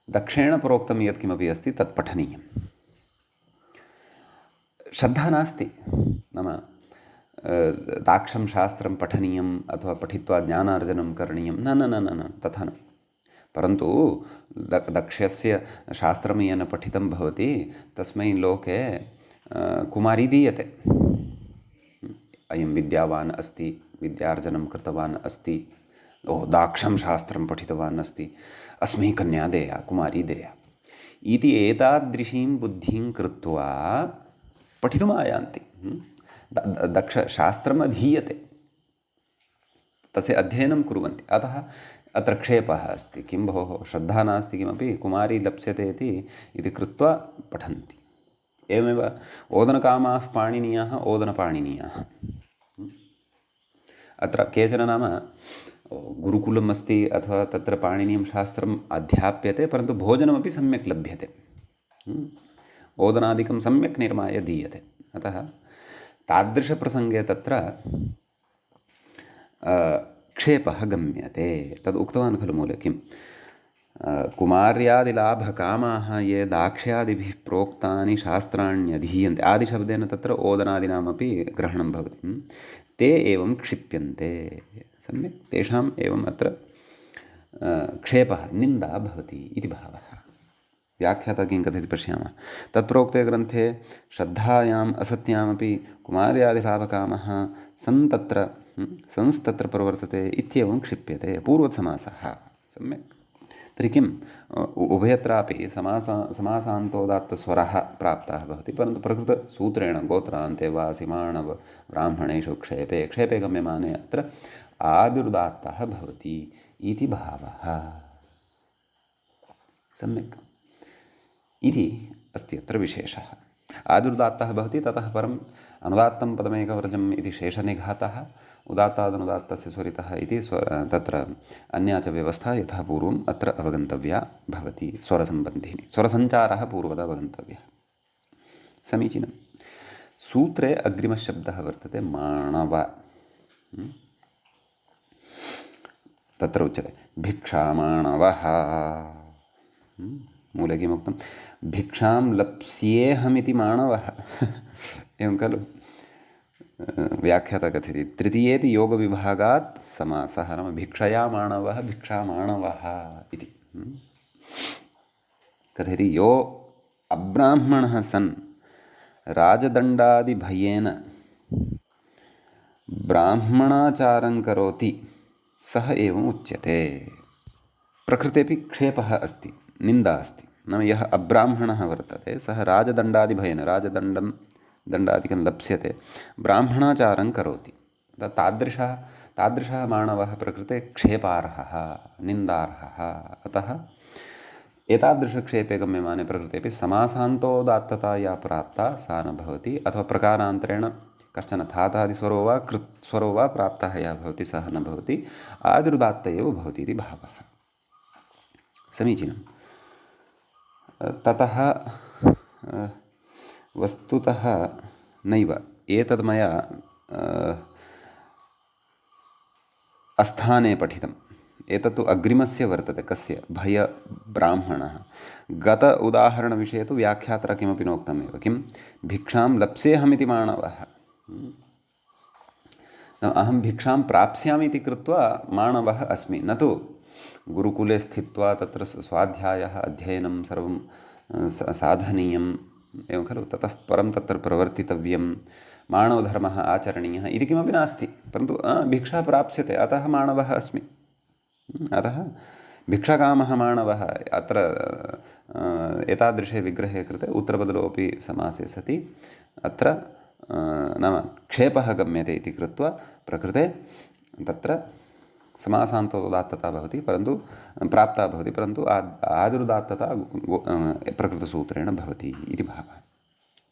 दक्षेण प्रोक्तं यत्किमपि अस्ति तत् पठनीयं। श्रद्धा नास्ति, नाम दाक्षं शास्त्रं पठनीयम् अथवा पठित्वा ज्ञानार्जनं करणीयं, न न न न न तथा न। परन्तु दक्षस्य शास्त्रं येन पठितं भवति तस्मै लोके कुमारी दीयते। अयं विद्यावान् अस्ति, विद्यार्जनं कृतवान् अस्ति, दाक्षं शास्त्रं पठितवान् अस्ति, अस्मै कन्या देया, कुमारी देया इति एतादृशीं बुद्धिं कृत्वा पठितुम् आयान्ति। दक्षशास्त्रम् अधीयते, तस्य अध्ययनं कुर्वन्ति। अतः अत्र क्षेपः अस्ति। किं भोः, श्रद्धा नास्ति किमपि, कुमारी लप्स्यते इति कृत्वा पठन्ति। एवमेव ओदनकामाः पाणिनीयाः ओदनपाणिनीयाः। अत्र केचन नाम गुरुकुलम् अस्ति अथवा तत्र पाणिनीयं शास्त्रम् अध्याप्यते, परन्तु भोजनमपि सम्यक् लभ्यते, ओदनादिकं सम्यक् निर्माय दीयते। अतः तादृशप्रसङ्गे तत्र क्षेपः गम्यते। तद् उक्तवान् खलु मूले, किं कुमार्यादिलाभकामाः ये दाक्ष्यादिभिः प्रोक्तानि शास्त्राण्यधीयन्ते, आदिशब्देन तत्र ओदनादीनामपि ग्रहणं भवति। ते एवं क्षिप्यन्ते, सम्यक्, तेषाम् एवम् अत्र क्षेपः, निन्दा भवति इति भावः। व्याख्यातः किं कथयति पश्यामः। तत्प्रोक्ते ग्रन्थे श्रद्धायाम् असत्यामपि कुमार्यादिलाभकामः संस्तत्र प्रवर्तते इत्येवं क्षिप्यते, पूर्वसमासः। सम्यक्। तर्हि किम्, उभयत्रापि समासान्तोदात्तस्वरः प्राप्तः भवति, परन्तु प्रकृतसूत्रेण गोत्रान्ते वा सिमाणव ब्राह्मणेषु क्षेपे गम्यमाने अत्र आदिरुदात्तः भवति इति भावः। सम्यक्। इति अस्ति अत्र विशेषः। आदिरुदात्तः भवति, ततः परम् अनुदात्तं पदमेकवर्जम् इति शेषनिघातः, उदात्तादनुदात्तस्य स्वरितः इति तत्र अन्या च व्यवस्था यथा पूर्वम् अत्र अवगन्तव्या भवति। स्वरसम्बन्धिनी, स्वरसञ्चारः पूर्वदा अवगन्तव्यः। समीचीनं। सूत्रे अग्रिमः शब्दः वर्तते माणव। तत्र उच्यते भिक्षामाणवः। मूले किमुक्तं, भिक्षां लप्स्येऽहमिति माणवः। एवं खलु। व्याख्याता कथयति तृतीयेति योगविभागात् समासः, नाम भिक्षया माणवः भिक्षामाणवः इति कथयति। यो अब्राह्मणः सन् राजदण्डादिभयेन ब्राह्मणाचारं करोति सः एवम् उच्यते। प्रकृतेपि क्षेपः अस्ति, निन्दा अस्ति। नाम यः अब्राह्मणः वर्तते सः राजदण्डादिभयेन, दण्डादिकं लप्स्यते, ब्राह्मणाचारं करोति। तादृशः मानवः प्रकृते क्षेपार्हः, निन्दार्हः। अतः एतादृशक्षेपे गम्यमाने प्रकृतेपि समासान्तोदात्तता या प्राप्ता सा न भवति, अथवा प्रकारान्तरेण कश्चन धातादिस्वरो वा कृत्स्वरो वा प्राप्तः या भवति सः न भवति, आदिरुदात्त एव भवति इति भावः। समीचीनं। ततः वस्तुतः नैव एतद् मया अस्थाने पठितम्। एतत्तु अग्रिमस्य वर्तते, कस्य, भयब्राह्मणः। गत उदाहरणविषये तु व्याख्यात्रा किमपि नोक्तमेव। किं, भिक्षां लप्स्येऽहमिति माणवः, अहं भिक्षां प्राप्स्यामि इति कृत्वा माणवः अस्मि, न तु गुरुकुले स्थित्वा तत्र स्वाध्यायः अध्ययनं सर्वं साधनीयम् एवं खलु, ततः परं तत्र प्रवर्तितव्यं, मानवधर्मः आचरणीयः इति किमपि नास्ति। परन्तु भिक्षा प्राप्स्यते, अतः मानवः अस्मि। अतः भिक्षाकामः मानवः अत्र एतादृशे विग्रहे कृते उत्तरपदलोपि समासे सति अत्र नाम क्षेपः गम्यते इति कृत्वा प्रकृते तत्र समासान्तोदात्तता भवति, परन्तु प्राप्ता भवति, परन्तु आदिरुदात्तता प्रकृतसूत्रेण भवति इति भावः।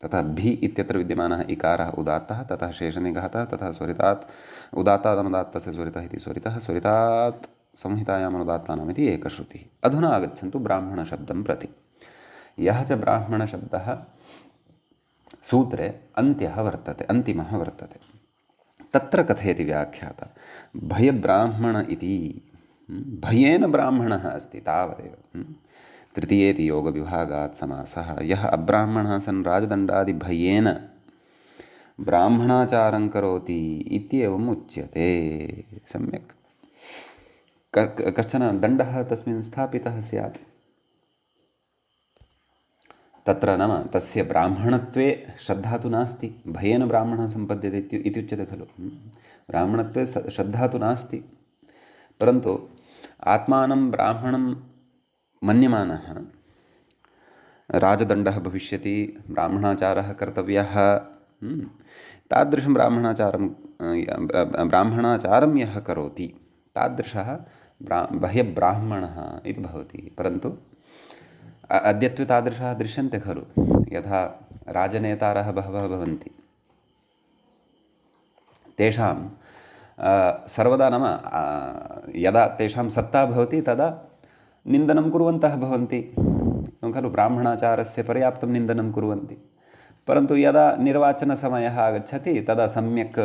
तथा भि इत्यत्र विद्यमानः इकारः उदात्तः, ततः शेषनिघातः, तथा स्वरितात् उदात्तादनुदात्तस्य स्वरितः इति स्वरितः, स्वरितात् संहितायाम् अनुदात्तानाम् इति एकश्रुतिः। अधुना आगच्छन्तु ब्राह्मणशब्दं प्रति। यः च ब्राह्मणशब्दः सूत्रे अन्त्यः वर्तते, अन्तिमः वर्तते, तत्र कथयति व्याख्याता भयब्राह्मण इति। भयेन ब्राह्मणः अस्ति तावदेव। तृतीयेति योगविभागात् समासः। यः अब्राह्मणः सन् राजदण्डादिभयेन ब्राह्मणाचारं करोति इत्येवम् उच्यते। सम्यक्। कश्चन दण्डः तस्मिन् स्थापितः स्यात्, तत्र नाम तस्य ब्राह्मणत्वे श्रद्धा तु नास्ति। भयेन ब्राह्मणः सम्पद्यते इति उच्यते खलु। ब्राह्मणत्वे श्रद्धा तु नास्ति, परन्तु आत्मानं ब्राह्मणं मन्यमानः राजदण्डः भविष्यति, ब्राह्मणाचारः कर्तव्यः, तादृशं ब्राह्मणाचारं यः करोति तादृशः भयब्राह्मणः इति भवति। परन्तु अद्यत्वे तादृशाः दृश्यन्ते खलु। यथा राजनेतारः बहवः भवन्ति, तेषां सर्वदा नाम यदा तेषां सत्ता भवति तदा निन्दनं कुर्वन्तः भवन्ति खलु, ब्राह्मणाचारस्य पर्याप्तं निन्दनं कुर्वन्ति। परन्तु यदा निर्वाचनसमयः आगच्छति तदा सम्यक्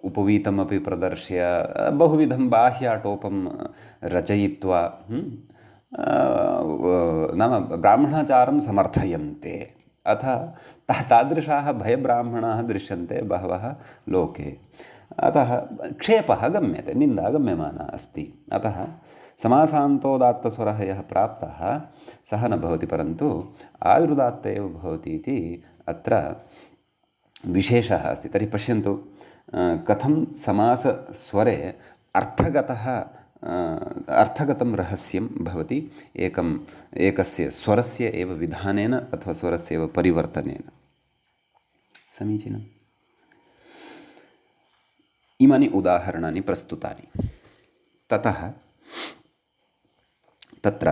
उपवीतमपि प्रदर्श्य बहुविधं बाह्याटोपं रचयित्वा नाम ब्राह्मणाचारं समर्थयन्ते। अतः तादृशाः भयब्राह्मणाः दृश्यन्ते बहवः लोके। अतः क्षेपः गम्यते, निन्दा गम्यमाना अस्ति। अतः समासान्तोदात्तस्वरः यः प्राप्तः सः न भवति, परन्तु आदिरुदात्त एव भवति इति अत्र विशेषः अस्ति। तर्हि पश्यन्तु कथं समासस्वरे अर्थगतं रहस्यं भवति एकस्य स्वरस्य एव विधानेन अथवा स्वरस्य एव परिवर्तनेन। समीचीनम्। इमानि उदाहरणानि प्रस्तुतानि। ततः तत्र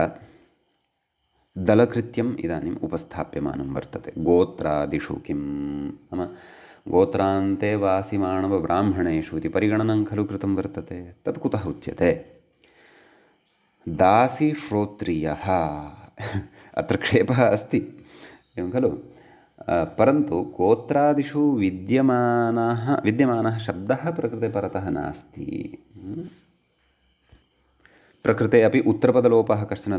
दलकृत्यम् इदानीम् उपस्थाप्यमानं वर्तते। गोत्रादिषु किं नाम गोत्रान्ते वासिमाणवब्राह्मणेषु इति परिगणनं खलु कृतं वर्तते। तत् कुतः उच्यते? दासीश्रोत्रियः अत्र क्षेपः अस्ति एवं खलु, परन्तु गोत्रादिषु विद्यमानः शब्दः प्रकृते परतः नास्ति। प्रकृते अपि उत्तरपदलोपः कश्चन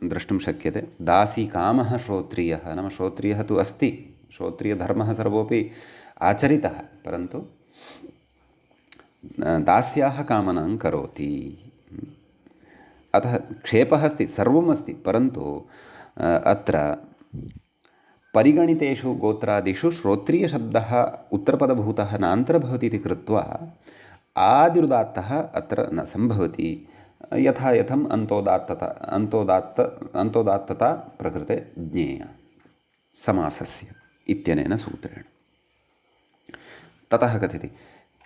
द्रष्टुं शक्यते। दासीकामः श्रोत्रियः, नाम श्रोत्रियः तु अस्ति, श्रोत्रियधर्मः सर्वोपि आचरितः, परन्तु दास्याः कामनां करोति। अतः क्षेपः अस्ति, सर्वम् अस्ति, परन्तु अत्र परिगणितेषु गोत्रादिषु श्रोत्रियशब्दः उत्तरपदभूतः नान्तर्भवति इति कृत्वा आदिरुदात्तः अत्र न सम्भवति। यथा यथम् अन्तोदात्तता प्रकृते ज्ञेया समासस्य इत्यनेन सूत्रेण। ततः कथयति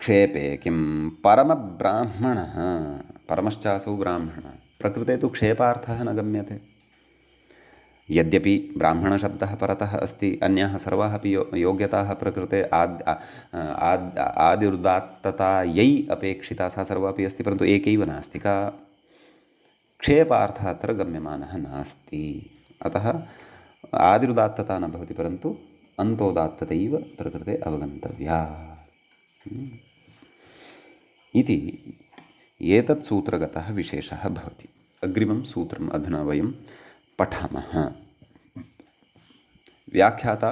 क्षेपे किं परमब्राह्मणः परमश्चासौ ब्राह्मणः प्रकृते तु क्षेपार्थः न गम्यते। यद्यपि ब्राह्मणशब्दः परतः अस्ति, अन्याः सर्वाः अपि योग्यताः प्रकृते आदिरुदात्ततायै अपेक्षिता सा सर्वापि अस्ति, परन्तु एकैव नास्ति। का क्षेपार्थः अत्र गम्यमानः नास्ति। अतः आदिरुदात्तता न भवति, परन्तु अन्तोदात्ततैव प्रकृते अवगन्तव्या इति एतत् सूत्रगतः विशेषः भवति। अग्रिमं सूत्रम् अधुना वयं पठामः। व्याख्याता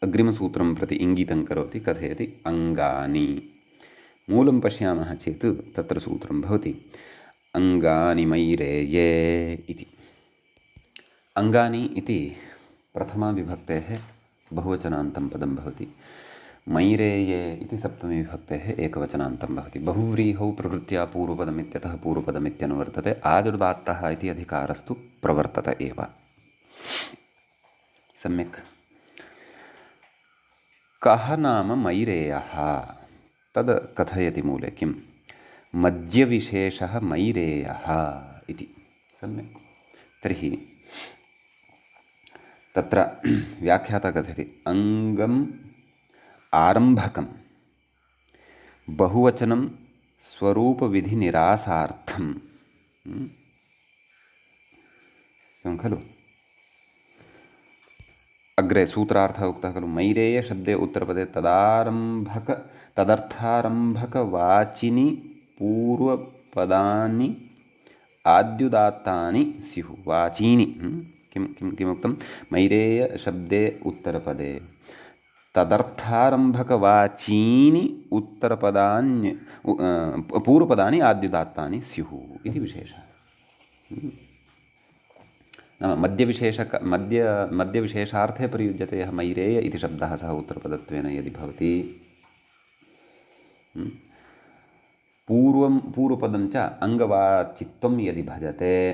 अग्रिमसूत्रं प्रति इङ्गितं करोति, कथयति अङ्गानि। मूलं पश्यामः चेत् तत्र सूत्रं भवति अङ्गानि मयिरेये इति। अङ्गानि इति प्रथमाविभक्तेः बहुवचनान्तं पदं भवति। मयिरेये इति सप्तमीविभक्तेः एकवचनान्तं भवति। बहुव्रीहौ प्रकृत्या पूर्वपदमित्यतः पूर्वपदमित्यनुवर्तते। आदिरुदात्तः इति अधिकारस्तु प्रवर्तत एव। सम्यक्। कः नाम मयिरेयः तद् कथयति मूले किं मद्यविशेषः मयिरेयः इति। सम्यक्। तर्हि तत्र व्याख्याता कथयति अङ्गम् आरम्भकं बहुवचनं स्वरूपविधिनिरासार्थं एवं खलु। अग्रे सूत्रार्थः उक्तः खलु मयिरेय शब्दे उत्तरपदे तदर्थारम्भकवाचिनि पूर्वपदानि आद्युदात्तानि स्युः। वाचीनि किमुक्तं मयिरेय शब्दे उत्तरपदे तदर्थारम्भकवाचीनि उत्तरपदानि पूर्वपदानि आद्युदात्तानि स्युः इति विशेषः। नाम मद्यविशेषार्थे प्रयुज्यते यः मयिरेय इति शब्दः सः उत्तरपदत्वेन यदि भवति पूर्वपदं च अङ्गवाचित्वं यदि भजते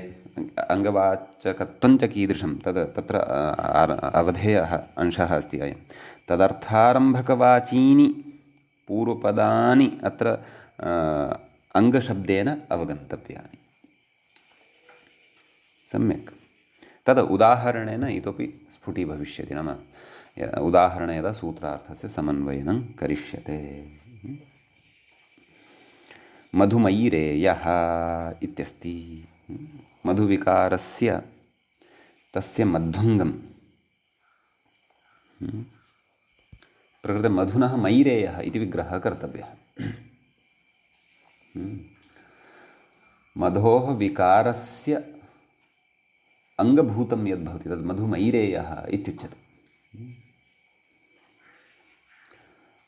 अङ्गवाचकत्वं च कीदृशं तत्र अवधेयः अंशः अस्ति अयं। तदर्थारम्भकवाचीनि पूर्वपदानि अत्र अङ्गशब्देन अवगन्तव्यानि। सम्यक्। तद् उदाहरणेन इतोपि स्फुटीभविष्यति। नाम उदाहरणे यदा सूत्रार्थस्य समन्वयनं करिष्यते। मधुमयिरेयः इत्यस्ति। मधुविकारस्य तस्य मध्वङ्गं प्रकृते मधुनः मयिरेयः इति विग्रहः कर्तव्यः। मधोः विकारस्य अङ्गभूतं यद्भवति तद् मधुमयिरेयः इत्युच्यते।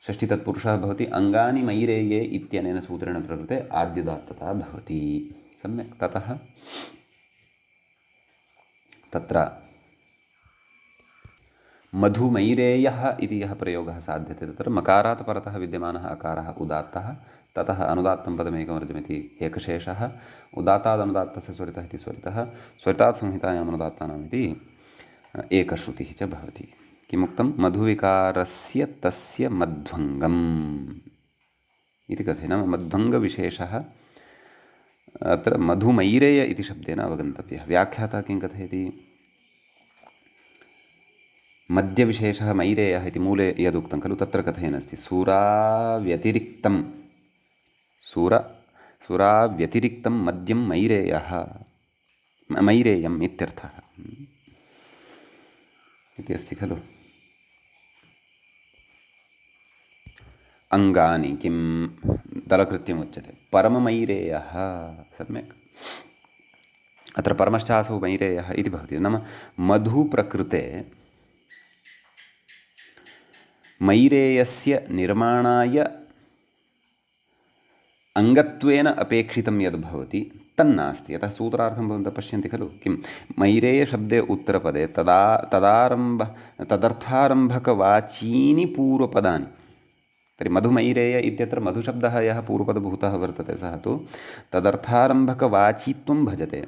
षष्ठीतत्पुरुषः भवति अङ्गानि मयिरेये इत्यनेन सूत्रेण प्रकृते आद्युदात्तता भवति। सम्यक्। ततः तत्र मधुमयिरेयः इति यः प्रयोगः साध्यते तत्र मकारात् परतः विद्यमानः अकारः उदात्तः, ततः अनुदात्तं पदमेकवर्जमिति एकशेषः, उदात्तादनुदात्तस्य स्वरितः इति स्वरितः, स्वरितात् संहितायाम् अनुदात्तानाम् इति एकश्रुतिः च भवति। किमुक्तं मधुविकारस्य तस्य मध्वङ्गम् इति कथ्यते। नाम मध्वङ्गविशेषः अत्र मधुमयिरेय इति शब्देन अवगन्तव्यः। व्याख्याता किं कथयति मद्यविशेषः मयिरेयः इति मूले यदुक्तं खलु तत्र कथयनस्ति सुराव्यतिरिक्तं मद्यं मयिरेयम् इत्यर्थः इति अस्ति खलु। अङ्गानि किं दलकृत्यमुच्यते परममयिरेयः। सम्यक्। अत्र परमश्चासौ मयिरेयः इति भवति। नाम मधुप्रकृते मयिरेयस्य निर्माणाय अङ्गत्वेन अपेक्षितं यद् भवति तन्नास्ति। यतः सूत्रार्थं भवन्तः पश्यन्ति खलु किं मयिरेयशब्दे उत्तरपदे तदर्थारम्भकवाचीनि पूर्वपदानि। तर्हि मधुमयिरेय इत्यत्र मधुशब्दः यः पूर्वपदभूतः वर्तते सः तु तदर्थारम्भकवाचित्वं भजते।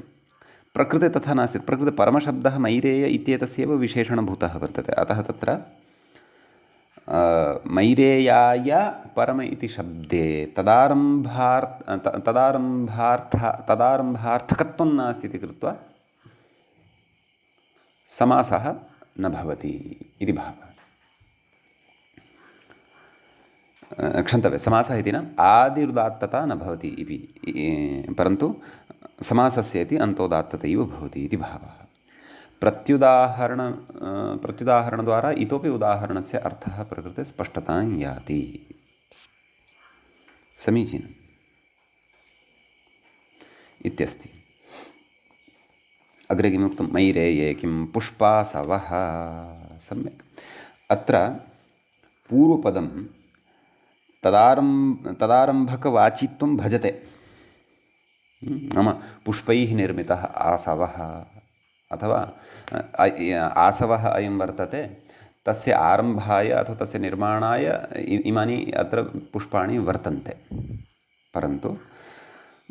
प्रकृते तथा नास्ति। प्रकृते परमशब्दः मयिरेय इत्येतस्यैव विशेषणभूतः वर्तते। अतः तत्र मैरेयाय परम इति शब्दे तदारम्भार्थकत्वं नास्ति इति कृत्वा समासः न भवति इति भावः। क्षन्तव्यः, समासः इति न आदिरुदात्तता न भवति इति, परन्तु समासस्य इति अन्तोदात्ततैव भवति इति भावः। प्रत्युदाहरणद्वारा इतोपि उदाहरणस्य अर्थः प्रकृते स्पष्टतां याति। समीचीनम् इत्यस्ति। अग्रे किमुक्तं, मैरेये किं पुष्पासवः। सम्यक्। अत्र पूर्वपदं तदारम्भकवाचित्वं भजते। नाम पुष्पैः निर्मितः आसवः अथवा आसवः अयं वर्तते, तस्य आरम्भाय अथवा तस्य निर्माणाय इमानि अत्र पुष्पाणि वर्तन्ते। परन्तु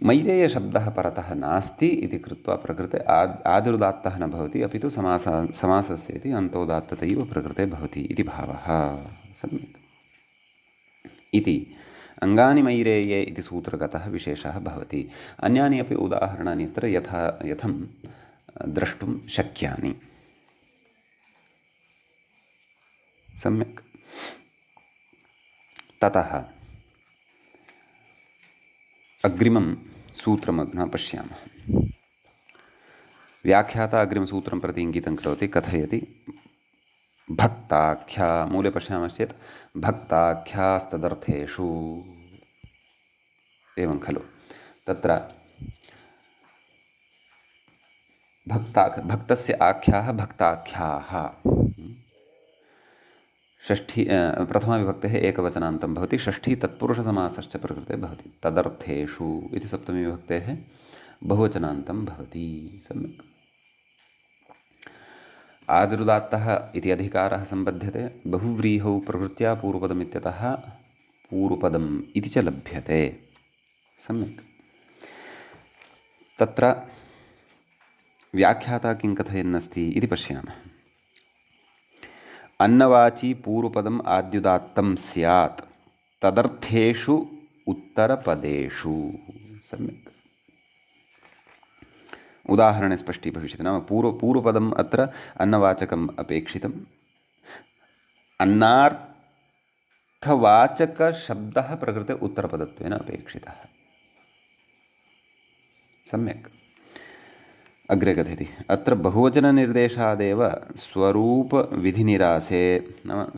मैरेयशब्दः परतः नास्ति इति कृत्वा प्रकृते आदिरुदात्तः न भवति, अपि तु समासस्य इति अन्तोदात्ततैव प्रकृते भवति इति भावः। सम्यक्। इति अङ्गानि मैरेये इति सूत्रगतः विशेषः भवति। अन्यानि अपि उदाहरणानि अत्र यथं द्रष्टुं शक्यानि। सम्यक्। ततः अग्रिमं सूत्रमधुना पश्यामः। व्याख्याता अग्रिमसूत्रं प्रति इङ्गितं करोति, कथयति भक्ताख्या, मूले पश्यामश्चेत् भक्ताख्यास्तदर्थेषु, एवं खलु। तत्र भक्तस्य आख्याः भक्ताख्याः, षष्ठी प्रथमाविभक्तेः एकवचनान्तं भवति, षष्ठी तत्पुरुषसमासश्च प्रकृते भवति। तदर्थेषु इति सप्तमीविभक्तेः बहुवचनान्तं भवति। सम्यक्। आदिरुदात्तः इति अधिकारः सम्बध्यते बहुव्रीहौ प्रकृत्या पूर्वपदमित्यतः पूर्वपदम् इति च लभ्यते। सम्यक्। तत्र व्याख्याता किं कथयन्नस्ति इति पश्यामः। अन्नवाची पूर्वपदम् आद्युदात्तं स्यात् तदर्थेषु उत्तरपदेषु। सम्यक्। उदाहरणे स्पष्टी भविष्यति। नाम पूर्वपदम् अत्र अन्नवाचकम् अपेक्षितम्, अन्नार्थवाचकशब्दः प्रकृते उत्तरपदत्वेन अपेक्षितः। सम्यक्। अग्रे कथयति, अत्र बहुवचननिर्देशादेव स्वरूपविधिनिरासे, नाम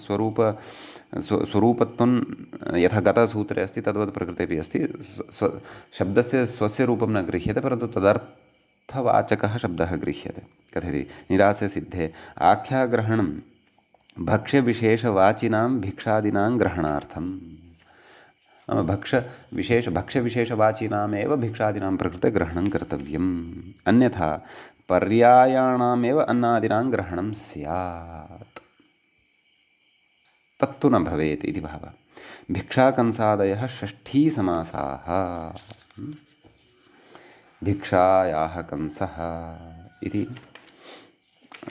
स्वरूपत्वं यथा गतसूत्रे अस्ति तद्वत् प्रकृतेपि अस्ति। शब्दस्य स्वस्य रूपं न गृह्यते, परन्तु तदर्थवाचकः शब्दः गृह्यते। कथयति, निरासे सिद्धे आख्याग्रहणं भक्ष्यविशेषवाचिनां भिक्षादीनां ग्रहणार्थम्। भक्ष्यविशेषवाचिनामेव भिक्षादीनां प्रकृते ग्रहणं कर्तव्यम्, अन्यथा पर्यायाणामेव अन्नादीनां ग्रहणं स्यात्, तत्तु न भवेत् इति भावः। भिक्षाकंसादयः षष्ठीसमासाः, भिक्षायाः कंसः इति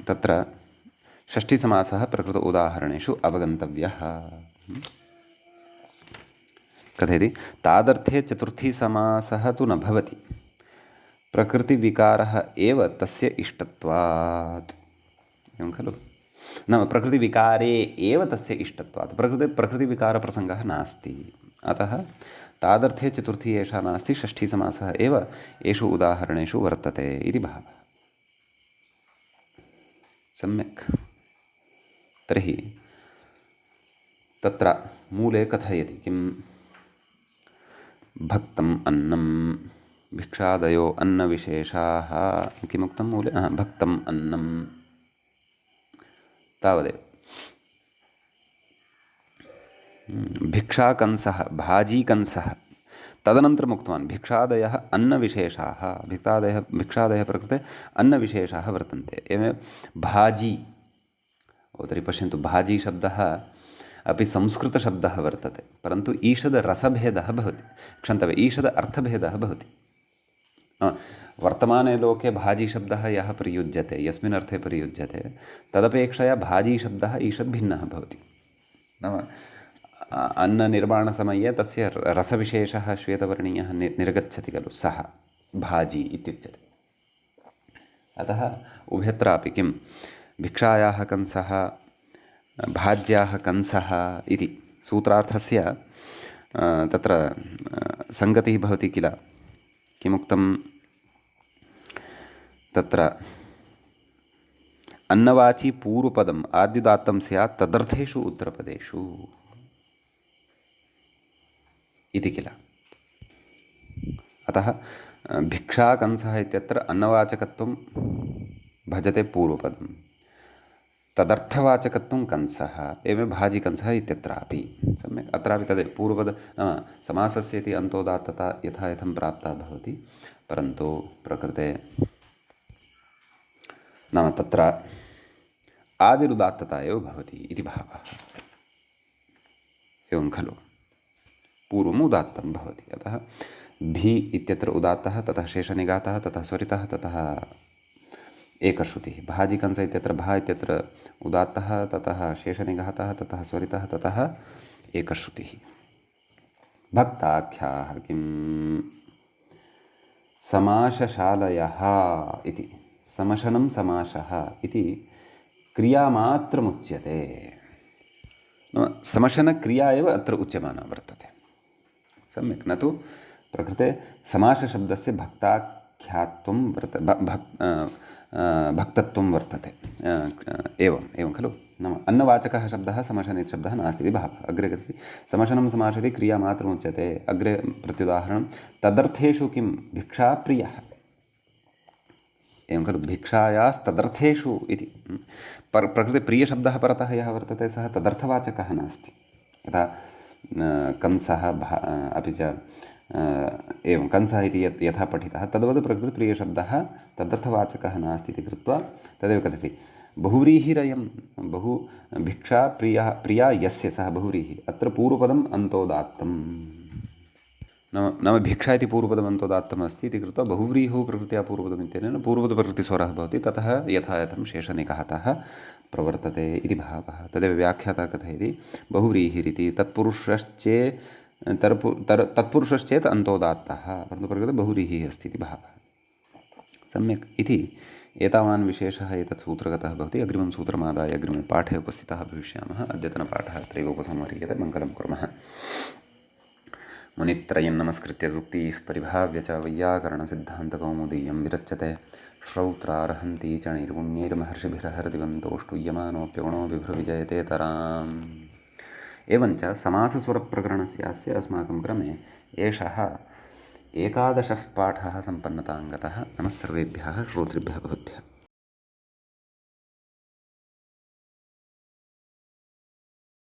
तत्र षष्ठीसमासः प्रकृत उदाहरणेषु अवगन्तव्यः। कथयति, तादर्थे चतुर्थीसमासः तु न भवति, प्रकृतिविकारः एव तस्य इष्टत्वात्। एवं खलु। नाम प्रकृतिविकारे एव तस्य इष्टत्वात्, प्रकृतिविकारप्रसङ्गः नास्ति, अतः तादर्थे चतुर्थी एषा नास्ति, षष्ठीसमासः एव एषु उदाहरणेषु वर्तते इति भावः। सम्यक्। तर्हि तत्र मूले कथयति किं, भक्तम् अन्नं, भिक्षादयो अन्नविशेषाः, किमुक्तं मूले, भक्तम् अन्नं, तावदेव। भिक्षाकंसः, भाजीकंसः, तदनन्तरम् उक्तवान् भिक्षादयः अन्नविशेषाः, भिक्षादयः प्रकृते अन्नविशेषाः वर्तन्ते। एवमेव भाजी, तर्हि पश्यन्तु, भाजी शब्दः अपि संस्कृतशब्दः वर्तते, परन्तु ईषदरसभेदः भवति, क्षन्तव्यः, ईषद अर्थभेदः भवति। वर्तमाने लोके भाजीशब्दः यः प्रयुज्यते, यस्मिन् अर्थे प्रयुज्यते, तदपेक्षया भाजीशब्दः ईषद् भिन्नः भवति। नाम अन्ननिर्माणसमये तस्य रसविशेषः श्वेतवर्णीयः निर्गच्छति खलु, सः भाजी इत्युच्यते। अतः उभयत्रापि किं भिक्षायाः कंसः भाज्याः कंसः इति सूत्रार्थस्य तत्र सङ्गतिः भवति किल। किमुक्तं तत्र अन्नवाची पूर्वपदम् आद्युदात्तं स्यात् तदर्थेषु उत्तरपदेषु इति किल। अतः भिक्षाकंसः इत्यत्र अन्नवाचकत्वं भजते पूर्वपदं, तदर्थवाचकत्वं कंसः, एवं भाजिकंसः इत्यत्रापि सम्यक्। अत्रापि तदेव पूर्वपद समासस्य इति अन्तोदात्तता यथा यथं प्राप्ता भवति, परन्तु प्रकृते नाम तत्र आदिरुदात्तता एव भवति इति भावः। एवं खलु, पूर्वम् उदात्तं भवति। अतः भी इत्यत्र उदात्तः, ततः शेषनिघातः, ततः स्वरितः, ततः एकश्रुतिः। भाजिकंस इत्यत्र भा इत्यत्र उदात्तः, ततः शेषनिघातः, ततः स्वरितः, ततः एकश्रुतिः। भक्ताख्याः किं समाशशालयः इति, समशनं समाशः इति क्रियामात्रमुच्यते। समशनक्रिया एव अत्र उच्यमाना वर्तते, सम्यक्। न तु प्रकृते समासशब्दस्य भक्ताख्यात्वं भक्तत्वं वर्तते। एवं खलु। नाम अन्नवाचकः शब्दः समशनिशब्दः नास्ति इति भावः। अग्रे गच्छति समशनं समासति क्रियामात्रमुच्यते। अग्रे प्रत्युदाहरणं तदर्थेषु किं भिक्षाप्रियः, एवं खलु। भिक्षायास्तदर्थेषु इति प्रकृते प्रियशब्दः परतः यः वर्तते सः तदर्थवाचकः नास्ति। यथा कंसः अपि च एवं कंसः इति यथा पठितः तद्वत् प्रकृते प्रियशब्दः तदर्थवाचकः नास्ति इति कृत्वा तदेव कथयति बहुव्रीहिरयं, बहु भिक्षा प्रिया यस्य सः बहुव्रीहि। अत्र पूर्वपदम् अन्तोदात्तं, नाम भिक्षा इति पूर्वपदम् अन्तोदात्तम् अस्ति इति कृत्वा बहुव्रीहौ प्रकृत्या पूर्वपदम् इत्यनेन पूर्वपदप्रकृतिस्वरः भवति, ततः यथा यथं शेषनिघातः प्रवर्तते इति भावः। तदेव व्याख्याता कथयति बहुव्रीहिरिति तत्पुरुषश्चेत् अन्तोदात्तः, परन्तु प्रकृते बहुव्रीहिः अस्ति इति भावः। सम्यक् इति एतावान् विशेषः एतत् सूत्रगतः भवति। अग्रिमं सूत्रमादाय अग्रिमे पाठे उपस्थिताः भविष्यामः। अद्यतनपाठः अत्रैव उपसंह्रियते। मङ्गलं कुर्मः। मुनित्रयं नमस्कृत्य सूक्तिः परिभाव्य च वैयाकरणसिद्धान्तकौमुदीयं विरच्यते। श्रौत्रार्हन्ति च नैर्गुण्यैर्महर्षिभिरहरदिवन्तोऽष्टुय्यमानोऽप्यगुणो बिभ्रविजयतेतराम्। एवञ्च समासस्वरप्रकरणस्यास्य अस्माकं क्रमे एषः 11 पाठः सम्पन्नताङ्गतः। नमः सर्वेभ्यः श्रोतृभ्यः भवद्भ्यः।